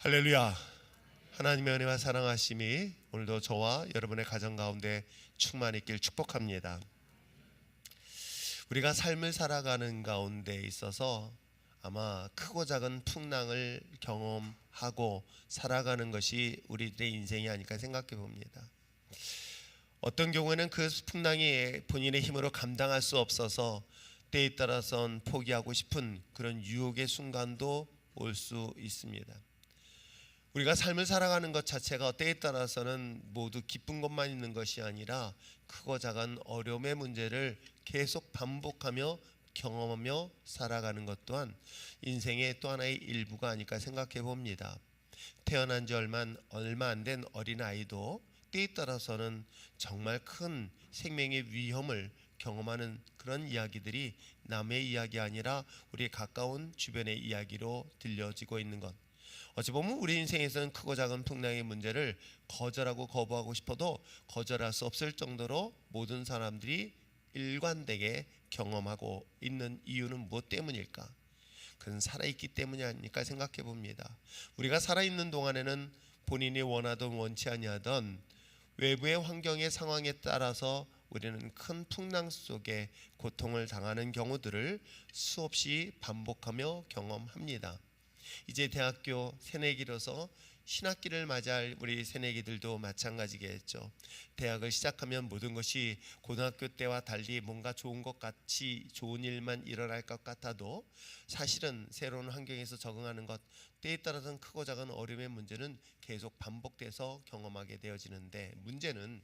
할렐루야. 하나님의 은혜와 사랑하심이 오늘도 저와 여러분의 가정 가운데 충만히 있길 축복합니다. 우리가 삶을 살아가는 가운데 있어서 아마 크고 작은 풍랑을 경험하고 살아가는 것이 우리들의 인생이 아닐까 생각해 봅니다. 어떤 경우에는 그 풍랑이 본인의 힘으로 감당할 수 없어서 때에 따라선 포기하고 싶은 그런 유혹의 순간도 올 수 있습니다. 우리가 삶을 살아가는 것 자체가 때에 따라서는 모두 기쁜 것만 있는 것이 아니라 크고 작은 어려움의 문제를 계속 반복하며 경험하며 살아가는 것 또한 인생의 또 하나의 일부가 아닐까 생각해 봅니다. 태어난 지 얼마 안 된 어린아이도 때에 따라서는 정말 큰 생명의 위험을 경험하는 그런 이야기들이 남의 이야기 아니라 우리 가까운 주변의 이야기로 들려지고 있는 것, 어찌 보면 우리 인생에서는 크고 작은 풍랑의 문제를 거절하고 거부하고 싶어도 거절할 수 없을 정도로 모든 사람들이 일관되게 경험하고 있는 이유는 무엇 때문일까? 그는 살아있기 때문이 아닐까 생각해 봅니다. 우리가 살아있는 동안에는 본인이 원하든 원치 아니하던 외부의 환경의 상황에 따라서 우리는 큰 풍랑 속에 고통을 당하는 경우들을 수없이 반복하며 경험합니다. 이제 대학교 새내기로서 신학기를 맞이할 우리 새내기들도 마찬가지겠죠. 대학을 시작하면 모든 것이 고등학교 때와 달리 뭔가 좋은 것 같이 좋은 일만 일어날 것 같아도 사실은 새로운 환경에서 적응하는 것, 때에 따라서는 크고 작은 어려움의 문제는 계속 반복돼서 경험하게 되어지는데, 문제는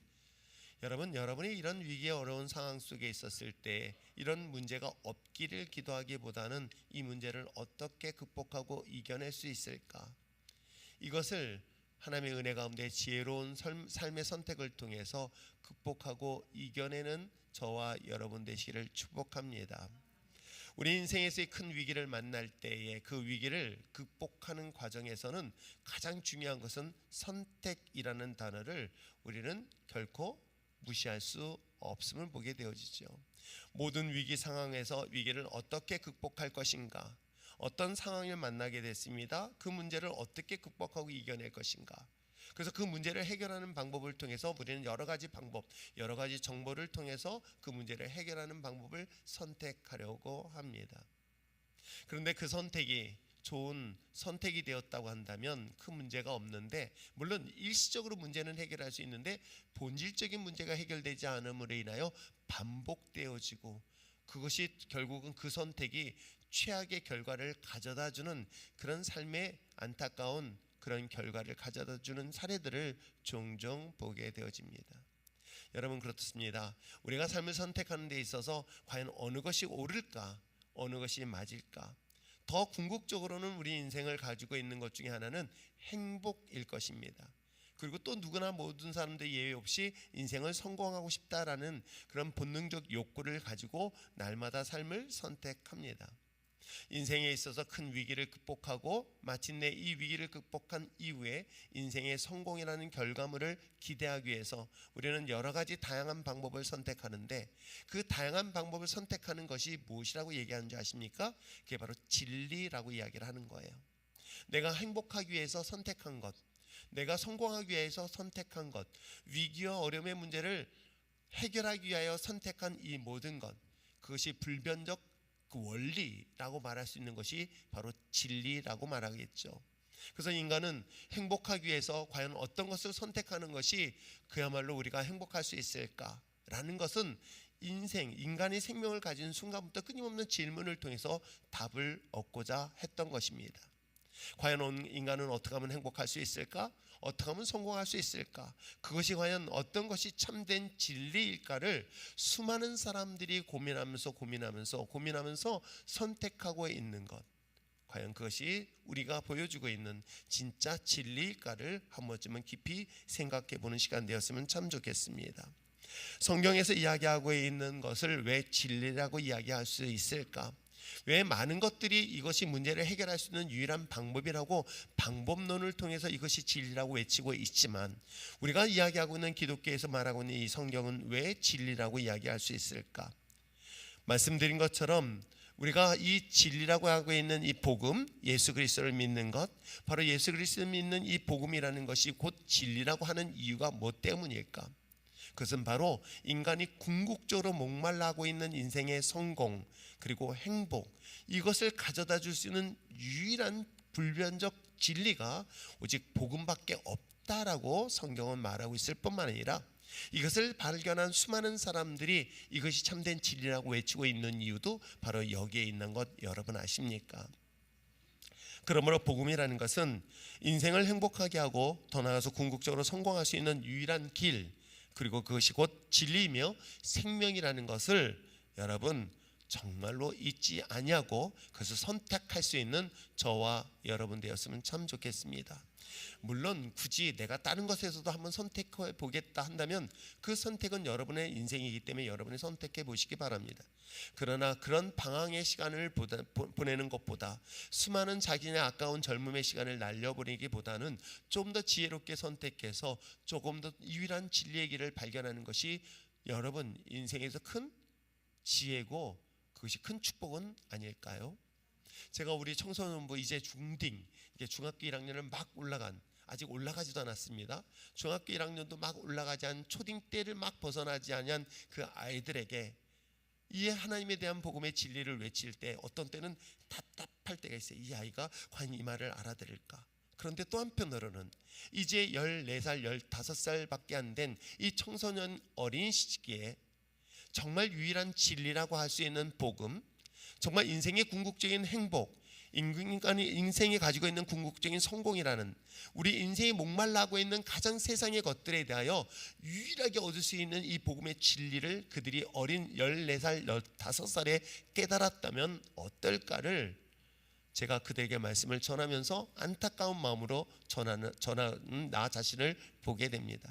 여러분이 이런 위기의 어려운 상황 속에 있었을 때 이런 문제가 없기를 기도하기보다는 이 문제를 어떻게 극복하고 이겨낼 수 있을까? 이것을 하나님의 은혜 가운데 지혜로운 삶의 선택을 통해서 극복하고 이겨내는 저와 여러분 되시기를 축복합니다. 우리 인생에서의 큰 위기를 만날 때에 그 위기를 극복하는 과정에서는 가장 중요한 것은 선택이라는 단어를 우리는 결코 무시할 수 없음을 보게 되어지죠. 모든 위기 상황에서 위기를 어떻게 극복할 것인가, 어떤 상황을 만나게 됐습니다. 그 문제를 어떻게 극복하고 이겨낼 것인가. 그래서 그 문제를 해결하는 방법을 통해서 우리는 여러 가지 방법, 여러 가지 정보를 통해서 그 문제를 해결하는 방법을 선택하려고 합니다. 그런데 그 선택이 좋은 선택이 되었다고 한다면 그 문제가 없는데, 물론 일시적으로 문제는 해결할 수 있는데 본질적인 문제가 해결되지 않음으로 인하여 반복되어지고, 그것이 결국은 그 선택이 최악의 결과를 가져다주는 그런 삶의 안타까운 그런 결과를 가져다주는 사례들을 종종 보게 되어집니다. 여러분, 그렇습니다. 우리가 삶을 선택하는 데 있어서 과연 어느 것이 옳을까, 어느 것이 맞을까? 더 궁극적으로는 우리 인생을 가지고 있는 것 중에 하나는 행복일 것입니다. 그리고 또 누구나 모든 사람들 예외 없이 인생을 성공하고 싶다라는 그런 본능적 욕구를 가지고 날마다 삶을 선택합니다. 인생에 있어서 큰 위기를 극복하고 마침내 이 위기를 극복한 이후에 인생의 성공이라는 결과물을 기대하기 위해서 우리는 여러 가지 다양한 방법을 선택하는데, 그 다양한 방법을 선택하는 것이 무엇이라고 얘기하는지 아십니까? 그게 바로 진리라고 이야기를 하는 거예요. 내가 행복하기 위해서 선택한 것, 내가 성공하기 위해서 선택한 것, 위기와 어려움의 문제를 해결하기 위하여 선택한 이 모든 것, 그것이 불변적 그 원리라고 말할 수 있는 것이 바로 진리라고 말하겠죠. 그래서 인간은 행복하기 위해서 과연 어떤 것을 선택하는 것이 그야말로 우리가 행복할 수 있을까라는 것은 인간이 생명을 가진 순간부터 끊임없는 질문을 통해서 답을 얻고자 했던 것입니다. 과연 인간은 어떻게 하면 행복할 수 있을까? 어떻게 하면 성공할 수 있을까? 그것이 과연 어떤 것이 참된 진리일까를 수많은 사람들이 고민하면서 선택하고 있는 것, 과연 그것이 우리가 보여주고 있는 진짜 진리일까를 한 번쯤은 깊이 생각해 보는 시간 되었으면 참 좋겠습니다. 성경에서 이야기하고 있는 것을 왜 진리라고 이야기할 수 있을까? 왜 많은 것들이 이것이 문제를 해결할 수 있는 유일한 방법이라고 방법론을 통해서 이것이 진리라고 외치고 있지만, 우리가 이야기하고 있는 기독교에서 말하고 있는 이 성경은 왜 진리라고 이야기할 수 있을까? 말씀드린 것처럼 우리가 이 진리라고 하고 있는 이 복음, 예수 그리스도를 믿는 것, 바로 예수 그리스도를 믿는 이 복음이라는 것이 곧 진리라고 하는 이유가 뭐 때문일까? 그것은 바로 인간이 궁극적으로 목말라 하고 있는 인생의 성공 그리고 행복, 이것을 가져다 줄 수 있는 유일한 불변적 진리가 오직 복음밖에 없다라고 성경은 말하고 있을 뿐만 아니라, 이것을 발견한 수많은 사람들이 이것이 참된 진리라고 외치고 있는 이유도 바로 여기에 있는 것 여러분 아십니까? 그러므로 복음이라는 것은 인생을 행복하게 하고 더 나아가서 궁극적으로 성공할 수 있는 유일한 길, 그리고 그것이 곧 진리이며 생명이라는 것을 여러분 정말로 잊지 아니하고 그것을 선택할 수 있는 저와 여러분 되었으면 참 좋겠습니다. 물론 굳이 내가 다른 것에서도 한번 선택해 보겠다 한다면 그 선택은 여러분의 인생이기 때문에 여러분이 선택해 보시기 바랍니다. 그러나 그런 방황의 시간을 보내는 것보다, 수많은 자기네 아까운 젊음의 시간을 날려보내기보다는 좀 더 지혜롭게 선택해서 조금 더 유일한 진리의 길을 발견하는 것이 여러분 인생에서 큰 지혜고 그것이 큰 축복은 아닐까요? 제가 우리 청소년부 이제 중딩, 이게 중학교 1학년을 막 아직 올라가지도 않았습니다. 중학교 1학년도 막 올라가지 않은 초딩 때를 막 벗어나지 않은 그 아이들에게 이 하나님에 대한 복음의 진리를 외칠 때 어떤 때는 답답할 때가 있어요. 이 아이가 과연 이 말을 알아들을까? 그런데 또 한편으로는 이제 14살, 15살밖에 안 된 이 청소년 어린 시기에 정말 유일한 진리라고 할 수 있는 복음, 정말 인생의 궁극적인 행복, 인간이 인생이 가지고 있는 궁극적인 성공이라는, 우리 인생이 목말라하고 있는 가장 세상의 것들에 대하여 유일하게 얻을 수 있는 이 복음의 진리를 그들이 어린 14살, 15살에 깨달았다면 어떨까를 제가 그들에게 말씀을 전하면서 안타까운 마음으로 전하는 나 자신을 보게 됩니다.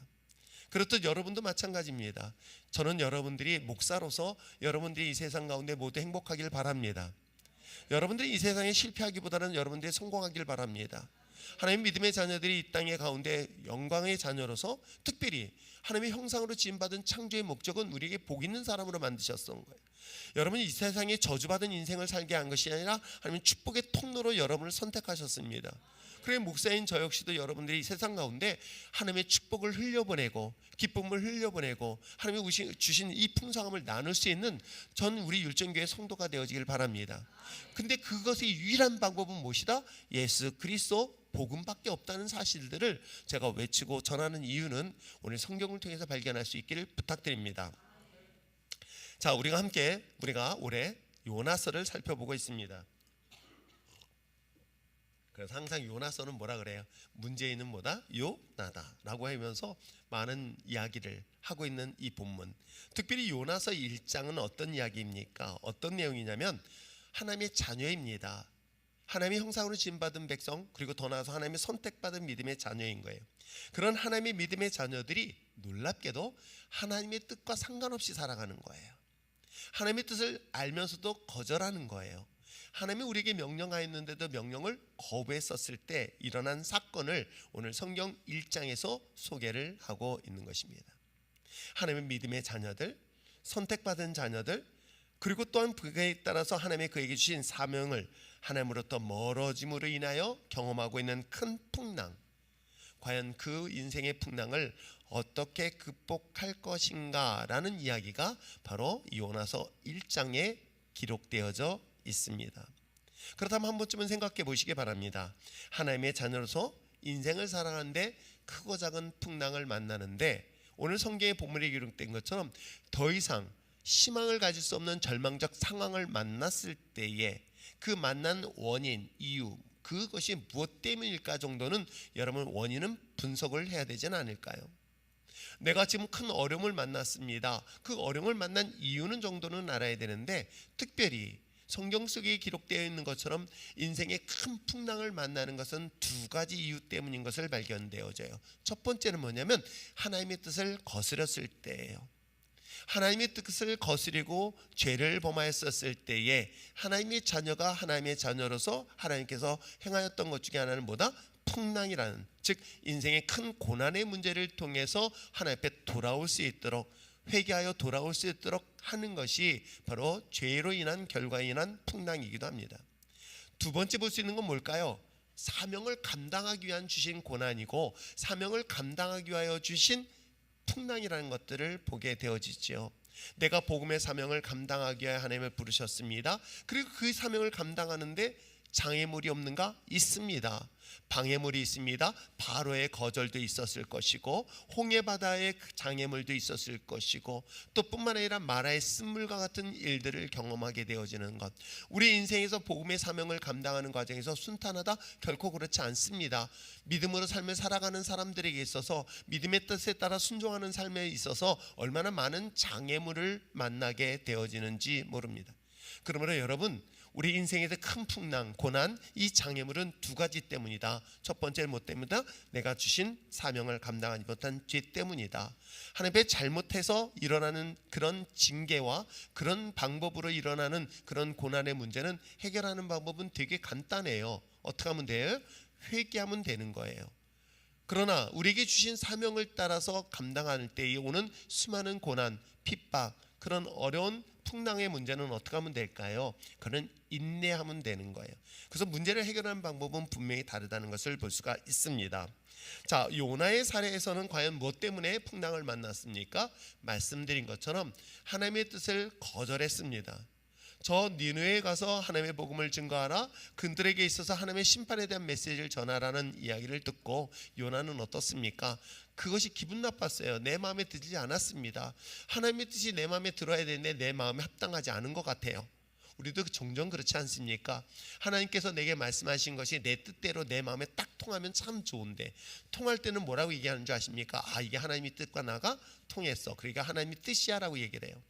그렇듯 여러분도 마찬가지입니다. 저는 여러분들이 목사로서 여러분들이 이 세상 가운데 모두 행복하길 바랍니다. 여러분들이 이 세상에 실패하기보다는 여러분들이 성공하길 바랍니다. 하나님 믿음의 자녀들이 이 땅의 가운데 영광의 자녀로서, 특별히 하나님의 형상으로 지음받은 창조의 목적은 우리에게 복 있는 사람으로 만드셨던 거예요. 여러분이 이 세상에 저주받은 인생을 살게 한 것이 아니라 하나님은 축복의 통로로 여러분을 선택하셨습니다. 그래 목사인 저 역시도 여러분들이 이 세상 가운데 하나님의 축복을 흘려보내고 기쁨을 흘려보내고 하나님이 주신 이 풍성함을 나눌 수 있는 전 우리 율정교회 성도가 되어지길 바랍니다. 근데 그것의 유일한 방법은 무엇이다? 예수 그리스도 복음밖에 없다는 사실들을 제가 외치고 전하는 이유는 오늘 성경을 통해서 발견할 수 있기를 부탁드립니다. 자, 우리가 올해 요나서를 살펴보고 있습니다. 그래서 항상 요나서는 뭐라 그래요? 문제인은 뭐다? 요나다 라고 하면서 많은 이야기를 하고 있는 이 본문, 특별히 요나서 1장은 어떤 이야기입니까? 어떤 내용이냐면 하나님의 자녀입니다. 하나님의 형상으로 지음받은 백성, 그리고 더 나아가서 하나님의 선택받은 믿음의 자녀인 거예요. 그런 하나님의 믿음의 자녀들이 놀랍게도 하나님의 뜻과 상관없이 살아가는 거예요. 하나님의 뜻을 알면서도 거절하는 거예요. 하나님이 우리에게 명령하였는데도 명령을 거부했었을 때 일어난 사건을 오늘 성경 1장에서 소개를 하고 있는 것입니다. 하나님의 믿음의 자녀들, 선택받은 자녀들, 그리고 또한 그에 따라서 하나님이 그에게 주신 사명을 하나님으로부터 멀어짐으로 인하여 경험하고 있는 큰 풍랑, 과연 그 인생의 풍랑을 어떻게 극복할 것인가 라는 이야기가 바로 요나서 1장에 기록되어져 있습니다. 그렇다면 한 번쯤은 생각해 보시기 바랍니다. 하나님의 자녀로서 인생을 살아가는데 크고 작은 풍랑을 만나는데, 오늘 성경의 본문에 기록된 것처럼 더 이상 희망을 가질 수 없는 절망적 상황을 만났을 때에 그 만난 원인, 이유, 그것이 무엇 때문일까 정도는 여러분 원인은 분석을 해야 되지는 않을까요? 내가 지금 큰 어려움을 만났습니다. 그 어려움을 만난 이유는 정도는 알아야 되는데, 특별히 성경 속에 기록되어 있는 것처럼 인생의 큰 풍랑을 만나는 것은 두 가지 이유 때문인 것을 발견되어져요. 첫 번째는 뭐냐면 하나님의 뜻을 거스렸을 때예요. 하나님의 뜻을 거스리고 죄를 범하였었을 때에 하나님의 자녀가 하나님의 자녀로서 하나님께서 행하였던 것 중에 하나는 뭐다? 풍랑이라는, 즉 인생의 큰 고난의 문제를 통해서 하나님 앞에 돌아올 수 있도록 회개하여 돌아올 수 있도록 하는 것이 바로 죄로 인한 결과에 인한 풍랑이기도 합니다. 두 번째 볼 수 있는 건 뭘까요? 사명을 감당하기 위한 주신 고난이고 사명을 감당하기 위하여 주신 풍랑이라는 것들을 보게 되어지죠. 내가 복음의 사명을 감당하기 위해 하나님을 부르셨습니다. 그리고 그 사명을 감당하는데 장애물이 없는가? 있습니다. 방해물이 있습니다. 바로의 거절도 있었을 것이고 홍해바다의 장애물도 있었을 것이고 또 뿐만 아니라 마라의 쓴물과 같은 일들을 경험하게 되어지는 것. 우리 인생에서 복음의 사명을 감당하는 과정에서 순탄하다? 결코 그렇지 않습니다. 믿음으로 삶을 살아가는 사람들에게 있어서 믿음의 뜻에 따라 순종하는 삶에 있어서 얼마나 많은 장애물을 만나게 되어지는지 모릅니다. 그러므로 여러분, 우리 인생에서 큰 풍랑, 고난, 이 장애물은 두 가지 때문이다. 첫 번째는 뭐 때문이다? 내가 주신 사명을 감당하지 못한 죄 때문이다. 하나님의 잘못해서 일어나는 그런 징계와 그런 방법으로 일어나는 그런 고난의 문제는 해결하는 방법은 되게 간단해요. 어떻게 하면 돼요? 회개하면 되는 거예요. 그러나 우리에게 주신 사명을 따라서 감당할 때에 오는 수많은 고난, 핍박, 그런 어려운 풍랑의 문제는 어떻게 하면 될까요? 그는 인내하면 되는 거예요. 그래서 문제를 해결하는 방법은 분명히 다르다는 것을 볼 수가 있습니다. 자, 요나의 사례에서는 과연 무엇 때문에 풍랑을 만났습니까? 말씀드린 것처럼 하나님의 뜻을 거절했습니다. 저 니느웨에 가서 하나님의 복음을 증거하라, 그들에게 있어서 하나님의 심판에 대한 메시지를 전하라는 이야기를 듣고 요나는 어떻습니까? 그것이 기분 나빴어요. 내 마음에 들지 않았습니다. 하나님의 뜻이 내 마음에 들어야 되는데 내 마음에 합당하지 않은 것 같아요. 우리도 종종 그렇지 않습니까? 하나님께서 내게 말씀하신 것이 내 뜻대로 내 마음에 딱 통하면 참 좋은데, 통할 때는 뭐라고 얘기하는 줄 아십니까? 아, 이게 하나님의 뜻과 나가 통했어, 그러니까 하나님의 뜻이야 라고 얘기를 해요.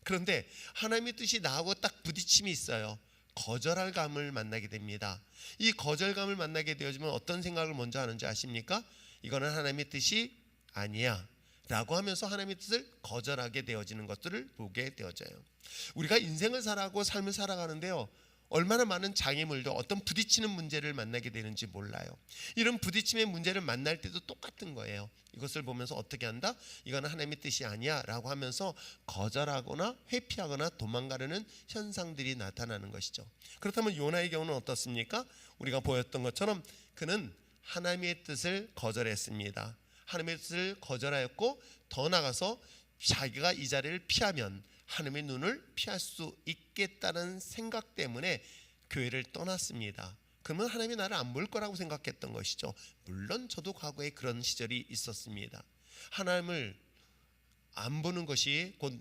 그런데 하나님의 뜻이 나하고 딱 부딪힘이 있어요. 거절할 감을 만나게 됩니다. 이 거절감을 만나게 되어지면 어떤 생각을 먼저 하는지 아십니까? 이거는 하나님의 뜻이 아니야 라고 하면서 하나님의 뜻을 거절하게 되어지는 것들을 보게 되어져요. 우리가 인생을 살아가고 삶을 살아가는데요, 얼마나 많은 장애물도 어떤 부딪히는 문제를 만나게 되는지 몰라요. 이런 부딪힘의 문제를 만날 때도 똑같은 거예요. 이것을 보면서 어떻게 한다? 이거는 하나님의 뜻이 아니야 라고 하면서 거절하거나 회피하거나 도망가려는 현상들이 나타나는 것이죠. 그렇다면 요나의 경우는 어떻습니까? 우리가 보였던 것처럼 그는 하나님의 뜻을 거절했습니다. 하나님의 뜻을 거절하였고 더 나아가서 자기가 이 자리를 피하면 하나님의 눈을 피할 수 있겠다는 생각 때문에 교회를 떠났습니다. 그러면 하나님이 나를 안 볼 거라고 생각했던 것이죠. 물론 저도 과거에 그런 시절이 있었습니다. 하나님을 안 보는 것이 곧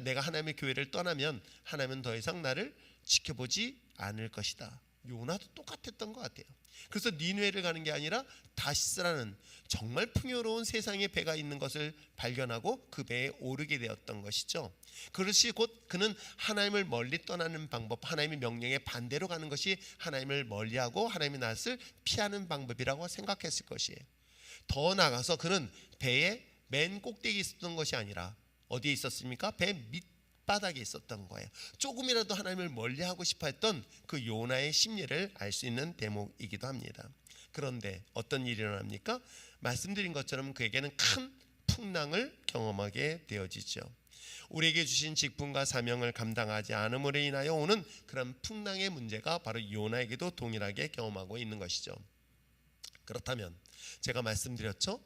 내가 하나님의 교회를 떠나면 하나님은 더 이상 나를 지켜보지 않을 것이다. 요나도 똑같았던 것 같아요. 그래서 니느웨를 가는 게 아니라 다시스라는 정말 풍요로운 세상에 배가 있는 것을 발견하고 그 배에 오르게 되었던 것이죠. 그것이 곧 그는 하나님을 멀리 떠나는 방법, 하나님의 명령에 반대로 가는 것이 하나님을 멀리하고 하나님의 낯을 피하는 방법이라고 생각했을 것이에요. 더 나아가서 그는 배의 맨 꼭대기에 있었던 것이 아니라 어디에 있었습니까? 배 밑바닥에 있었던 거예요. 조금이라도 하나님을 멀리하고 싶어 했던 그 요나의 심리를 알 수 있는 대목이기도 합니다. 그런데 어떤 일이 일어납니까? 말씀드린 것처럼 그에게는 큰 풍랑을 경험하게 되어지죠. 우리에게 주신 직분과 사명을 감당하지 않음으로 인하여 오는 그런 풍랑의 문제가 바로 요나에게도 동일하게 경험하고 있는 것이죠. 그렇다면 제가 말씀드렸죠,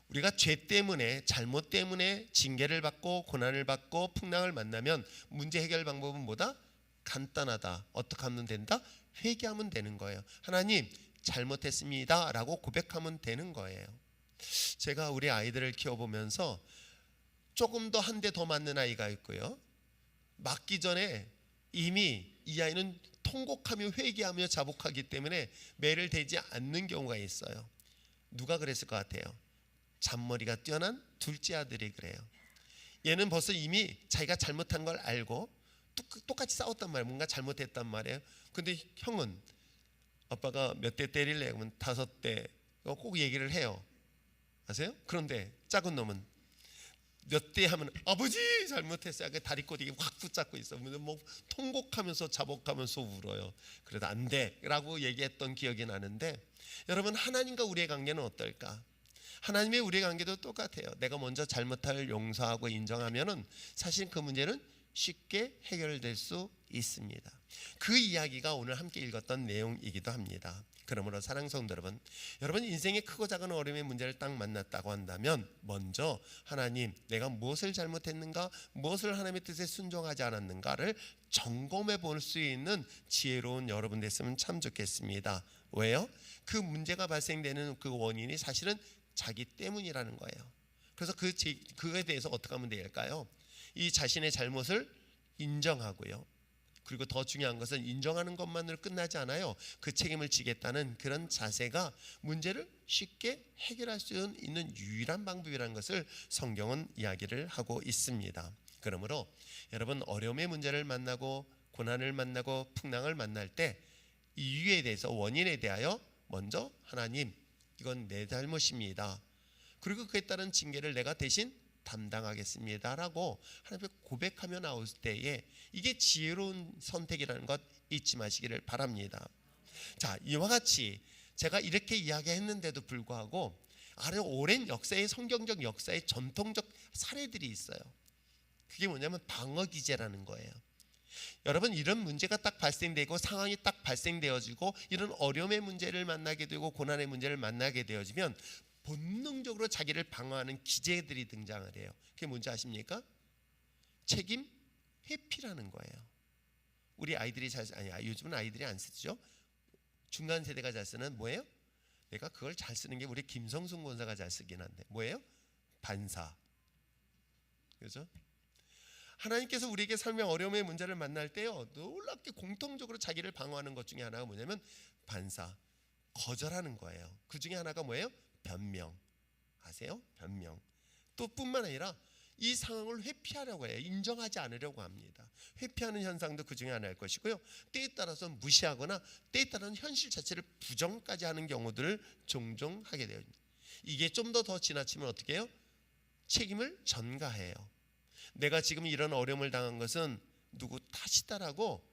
우리가 죄 때문에, 잘못 때문에 징계를 받고 고난을 받고 풍랑을 만나면 문제 해결 방법은 뭐다? 간단하다. 어떻게 하면 된다? 회개하면 되는 거예요. 하나님, 잘못했습니다 라고 고백하면 되는 거예요. 제가 우리 아이들을 키워보면서 조금 더 한 대 더 맞는 아이가 있고요, 맞기 전에 이미 이 아이는 통곡하며 회개하며 자복하기 때문에 매를 대지 않는 경우가 있어요. 누가 그랬을 것 같아요? 잔머리가 뛰어난 둘째 아들이 그래요. 얘는 벌써 이미 자기가 잘못한 걸 알고 똑같이 싸웠단 말이에요. 뭔가 잘못했단 말이에요. 근데 형은 아빠가 몇 대 때릴래? 그러면 5대 꼭 얘기를 해요. 아세요? 그런데 작은 놈은 몇 대 하면 아버지 잘못했어요. 다리꼬리가 확 붙잡고 있어. 뭐 통곡하면서 자복하면서 울어요. 그래도 안 돼 라고 얘기했던 기억이 나는데, 여러분, 하나님과 우리의 관계는 어떨까? 하나님의 우리 관계도 똑같아요. 내가 먼저 잘못을 용서하고 인정하면은 사실 그 문제는 쉽게 해결될 수 있습니다. 그 이야기가 오늘 함께 읽었던 내용이기도 합니다. 그러므로 사랑하는 성도 여러분 인생의 크고 작은 어려움의 문제를 딱 만났다고 한다면 먼저 하나님, 내가 무엇을 잘못했는가, 무엇을 하나님의 뜻에 순종하지 않았는가를 점검해 볼 수 있는 지혜로운 여러분 됐으면 참 좋겠습니다. 왜요? 그 문제가 발생되는 그 원인이 사실은 자기 때문이라는 거예요. 그래서 그에 대해서 어떻게 하면 될까요? 이 자신의 잘못을 인정하고요. 그리고 더 중요한 것은 인정하는 것만으로 끝나지 않아요. 그 책임을 지겠다는 그런 자세가 문제를 쉽게 해결할 수 있는 유일한 방법이라는 것을 성경은 이야기를 하고 있습니다. 그러므로 여러분 어려움의 문제를 만나고 고난을 만나고 풍랑을 만날 때 이유에 대해서, 원인에 대하여 먼저 하나님, 이건 내 잘못입니다. 그리고 그에 따른 징계를 내가 대신 담당하겠습니다라고 하나님께 고백하며 나올 때에 이게 지혜로운 선택이라는 것 잊지 마시기를 바랍니다. 자, 이와 같이 제가 이렇게 이야기했는데도 불구하고 아주 오랜 역사의, 성경적 역사의 전통적 사례들이 있어요. 그게 뭐냐면 방어 기제라는 거예요. 여러분, 이런 문제가 딱 발생되고 상황이 딱 발생되어지고 이런 어려움의 문제를 만나게 되고 고난의 문제를 만나게 되어지면 본능적으로 자기를 방어하는 기제들이 등장을 해요. 그게 뭔지 아십니까? 책임 회피라는 거예요. 우리 아이들이 요즘은 아이들이 안 쓰죠. 중간 세대가 잘 쓰는 뭐예요? 내가 그걸 잘 쓰는 게 우리 김성순 권사가 잘 쓰긴 한데 뭐예요? 반사. 그렇죠? 하나님께서 우리에게 삶의 어려움의 문제를 만날 때요, 놀랍게 공통적으로 자기를 방어하는 것 중에 하나가 뭐냐면 반사, 거절하는 거예요. 그 중에 하나가 뭐예요? 변명. 아세요? 변명. 또 뿐만 아니라 이 상황을 회피하려고 해요. 인정하지 않으려고 합니다. 회피하는 현상도 그 중에 하나일 것이고요. 때에 따라서 무시하거나 때에 따라서는 현실 자체를 부정까지 하는 경우들을 종종 하게 돼요. 이게 좀 더 지나치면 어떻게 해요? 책임을 전가해요. 내가 지금 이런 어려움을 당한 것은 누구 탓이다라고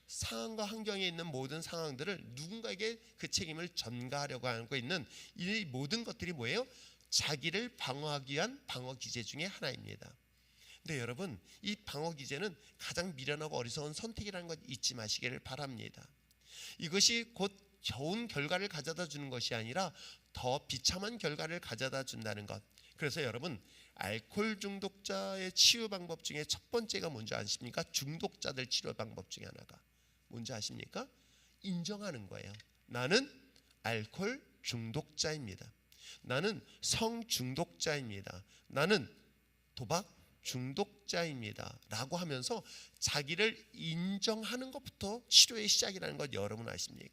상황과 환경에 있는 모든 상황들을 누군가에게 그 책임을 전가하려고 하고 있는 이 모든 것들이 뭐예요? 자기를 방어하기 위한 방어 기제 중에 하나입니다. 근데 여러분, 이 방어 기제는 가장 미련하고 어리석은 선택이라는 것 잊지 마시기를 바랍니다. 이것이 곧 좋은 결과를 가져다 주는 것이 아니라 더 비참한 결과를 가져다 준다는 것. 그래서 여러분, 알코올 중독자의 치유 방법 중에 첫 번째가 뭔지 아십니까? 중독자들 치료 방법 중에 하나가 뭔지 아십니까? 인정하는 거예요. 나는 알코올 중독자입니다. 나는 성 중독자입니다. 나는 도박 중독자입니다 라고 하면서 자기를 인정하는 것부터 치료의 시작이라는 것 여러분 아십니까?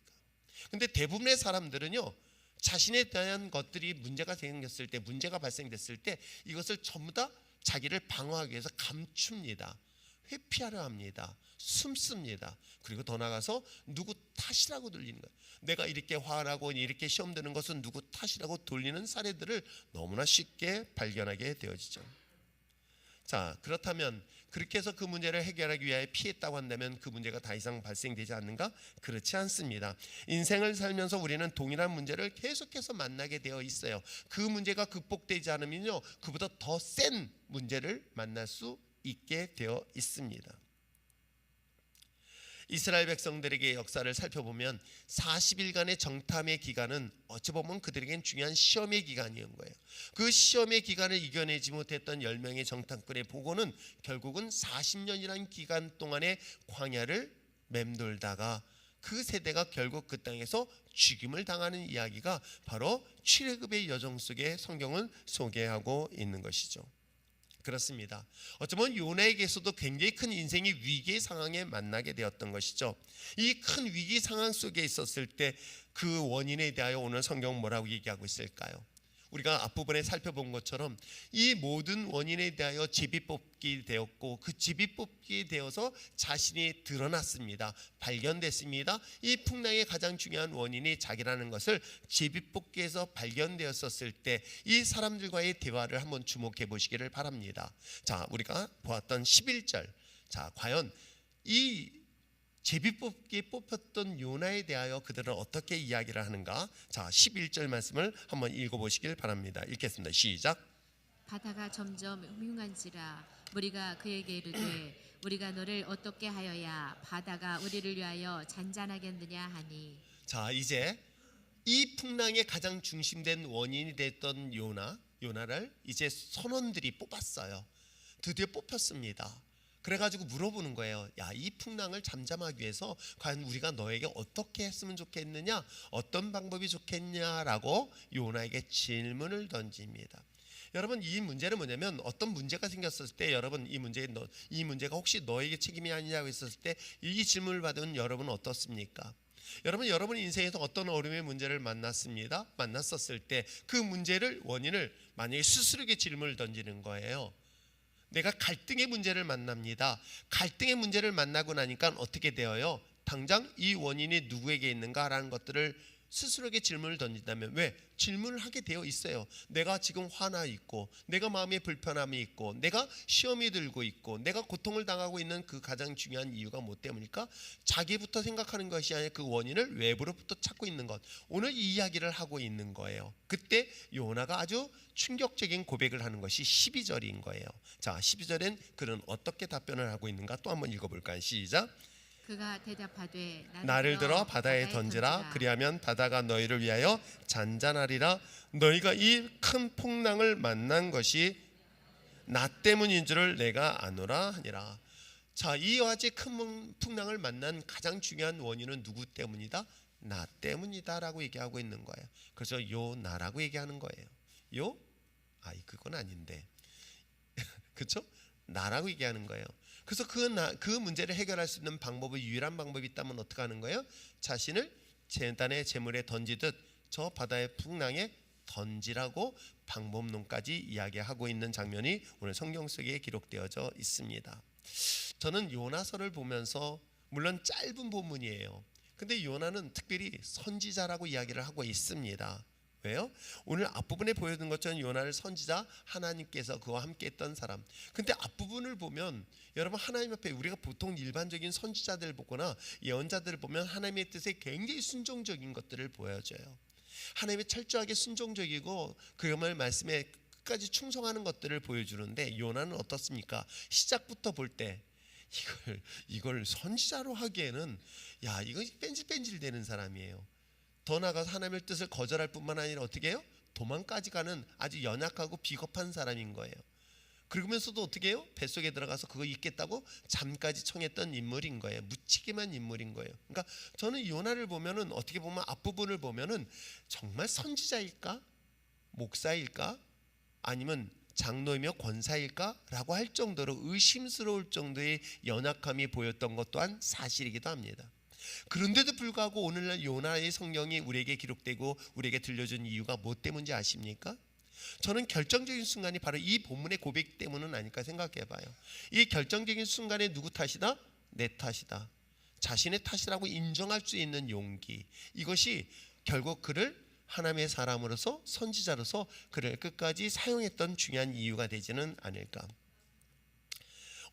근데 대부분의 사람들은요, 자신에 대한 것들이 문제가 생겼을 때, 문제가 발생됐을 때 이것을 전부 다 자기를 방어하기 위해서 감춥니다. 회피하려 합니다. 숨습니다. 그리고 더 나아가서 누구 탓이라고 돌리는 거예요. 내가 이렇게 화나고 이렇게 시험 드는 것은 누구 탓이라고 돌리는 사례들을 너무나 쉽게 발견하게 되어지죠. 자, 그렇다면 그렇게 해서 그 문제를 해결하기 위해 피했다고 한다면 그 문제가 더 이상 발생되지 않는가? 그렇지 않습니다. 인생을 살면서 우리는 동일한 문제를 계속해서 만나게 되어 있어요. 그 문제가 극복되지 않으면요, 그보다 더 센 문제를 만날 수 있게 되어 있습니다. 이스라엘 백성들에게 역사를 살펴보면 40일간의 정탐의 기간은 어찌 보면 그들에겐 중요한 시험의 기간이었던 거예요. 그 시험의 기간을 이겨내지 못했던 10명의 정탐꾼의 보고는 결국은 40년이라는 기간 동안의 광야를 맴돌다가 그 세대가 결국 그 땅에서 죽임을 당하는 이야기가 바로 출애굽의 여정 속에 성경은 소개하고 있는 것이죠. 그렇습니다. 어쩌면 요나에게서도 굉장히 큰 인생의 위기 상황에 만나게 되었던 것이죠. 이 큰 위기 상황 속에 있었을 때 그 원인에 대하여 오늘 성경은 뭐라고 얘기하고 있을까요? 우리가 앞부분에 살펴본 것처럼 이 모든 원인에 대하여 제비뽑기 되었고 그 제비뽑기 되어서 자신이 드러났습니다. 발견됐습니다. 이 풍랑의 가장 중요한 원인이 자기라는 것을 제비뽑기에서 발견되었었을 때 이 사람들과의 대화를 한번 주목해 보시기를 바랍니다. 자, 우리가 보았던 11절. 자, 과연 이 제비뽑기에 뽑혔던 요나에 대하여 그들은 어떻게 이야기를 하는가? 자, 11절 말씀을 한번 읽어보시길 바랍니다. 읽겠습니다. 시작. 바다가 점점 흉흉한지라 무리가 그에게 이르되 우리가 너를 어떻게 하여야 바다가 우리를 위하여 잔잔하겠느냐 하니. 자, 이제 이 풍랑의 가장 중심된 원인이 됐던 요나를 이제 선원들이 뽑았어요. 드디어 뽑혔습니다. 그래가지고 물어보는 거예요. 야, 이 풍랑을 잠잠하기 위해서 과연 우리가 너에게 어떻게 했으면 좋겠느냐, 어떤 방법이 좋겠냐라고 요나에게 질문을 던집니다. 여러분, 이 문제는 뭐냐면 어떤 문제가 생겼을 때 여러분 이 문제가 혹시 너에게 책임이 아니냐고 했었을 때 이 질문을 받은 여러분은 어떻습니까? 여러분 인생에서 어떤 어려움의 문제를 만났었을 때 그 문제를 원인을 만약에 스스로에게 질문을 던지는 거예요. 내가 갈등의 문제를 만납니다. 갈등의 문제를 만나고 나니까 어떻게 되어요? 당장 이 원인이 누구에게 있는가라는 것들을 스스로에게 질문을 던진다면, 왜? 질문을 하게 되어 있어요. 내가 지금 화나 있고, 내가 마음에 불편함이 있고, 내가 시험이 들고 있고, 내가 고통을 당하고 있는 그 가장 중요한 이유가 뭐 때문일까? 자기부터 생각하는 것이 아니라 그 원인을 외부로부터 찾고 있는 것. 오늘 이 이야기를 하고 있는 거예요. 그때 요나가 아주 충격적인 고백을 하는 것이 12절인 거예요. 자, 12절엔 그는 어떻게 답변을 하고 있는가 또 한번 읽어볼까요? 시작. 그가 대답하되 나를 들어 바다에 던지라. 그리하면 바다가 너희를 위하여 잔잔하리라. 너희가 이 큰 풍랑을 만난 것이 나 때문인 줄을 내가 아노라 하니라. 자, 이와 같이 큰 풍랑을 만난 가장 중요한 원인은 누구 때문이다? 나 때문이다라고 얘기하고 있는 거예요. 그래서 요 나라고 얘기하는 거예요. 그건 아닌데 그렇죠? 나라고 얘기하는 거예요. 그래서 그 문제를 해결할 수 있는 유일한 방법이 있다면 어떻게 하는 거예요? 자신을 제단의 제물에 던지듯 저 바다의 풍랑에 던지라고 방법론까지 이야기하고 있는 장면이 오늘 성경 속에 기록되어져 있습니다. 저는 요나서를 보면서, 물론 짧은 본문이에요. 근데 요나는 특별히 선지자라고 이야기를 하고 있습니다. 왜요? 오늘 앞부분에 보여준 것처럼 요나를 선지자, 하나님께서 그와 함께 했던 사람. 근데 앞부분을 보면 여러분, 하나님 앞에 우리가 보통 일반적인 선지자들 보거나 예언자들을 보면 하나님의 뜻에 굉장히 순종적인 것들을 보여줘요. 하나님의 철저하게 순종적이고 그의 말씀에 끝까지 충성하는 것들을 보여주는데, 요나는 어떻습니까? 시작부터 볼 때 이걸 선지자로 하기에는 이거 뺀질뺀질 되는 사람이에요. 더 나아가서 하나님의 뜻을 거절할 뿐만 아니라 어떻게 해요? 도망까지 가는 아주 연약하고 비겁한 사람인 거예요. 그러면서도 어떻게 해요? 뱃속에 들어가서 그거 잊겠다고 잠까지 청했던 인물인 거예요. 무책임한 인물인 거예요. 그러니까 저는 요나를 보면은, 어떻게 보면 앞부분을 보면은 정말 선지자일까? 목사일까? 아니면 장로이며 권사일까? 라고 할 정도로 의심스러울 정도의 연약함이 보였던 것 또한 사실이기도 합니다. 그런데도 불구하고 오늘날 요나의 성경이 우리에게 기록되고 우리에게 들려준 이유가 뭐 때문인지 아십니까? 저는 결정적인 순간이 바로 이 본문의 고백 때문은 아닐까 생각해 봐요. 이 결정적인 순간에 누구 탓이다? 내 탓이다. 자신의 탓이라고 인정할 수 있는 용기, 이것이 결국 그를 하나님의 사람으로서, 선지자로서 그를 끝까지 사용했던 중요한 이유가 되지는 않을까.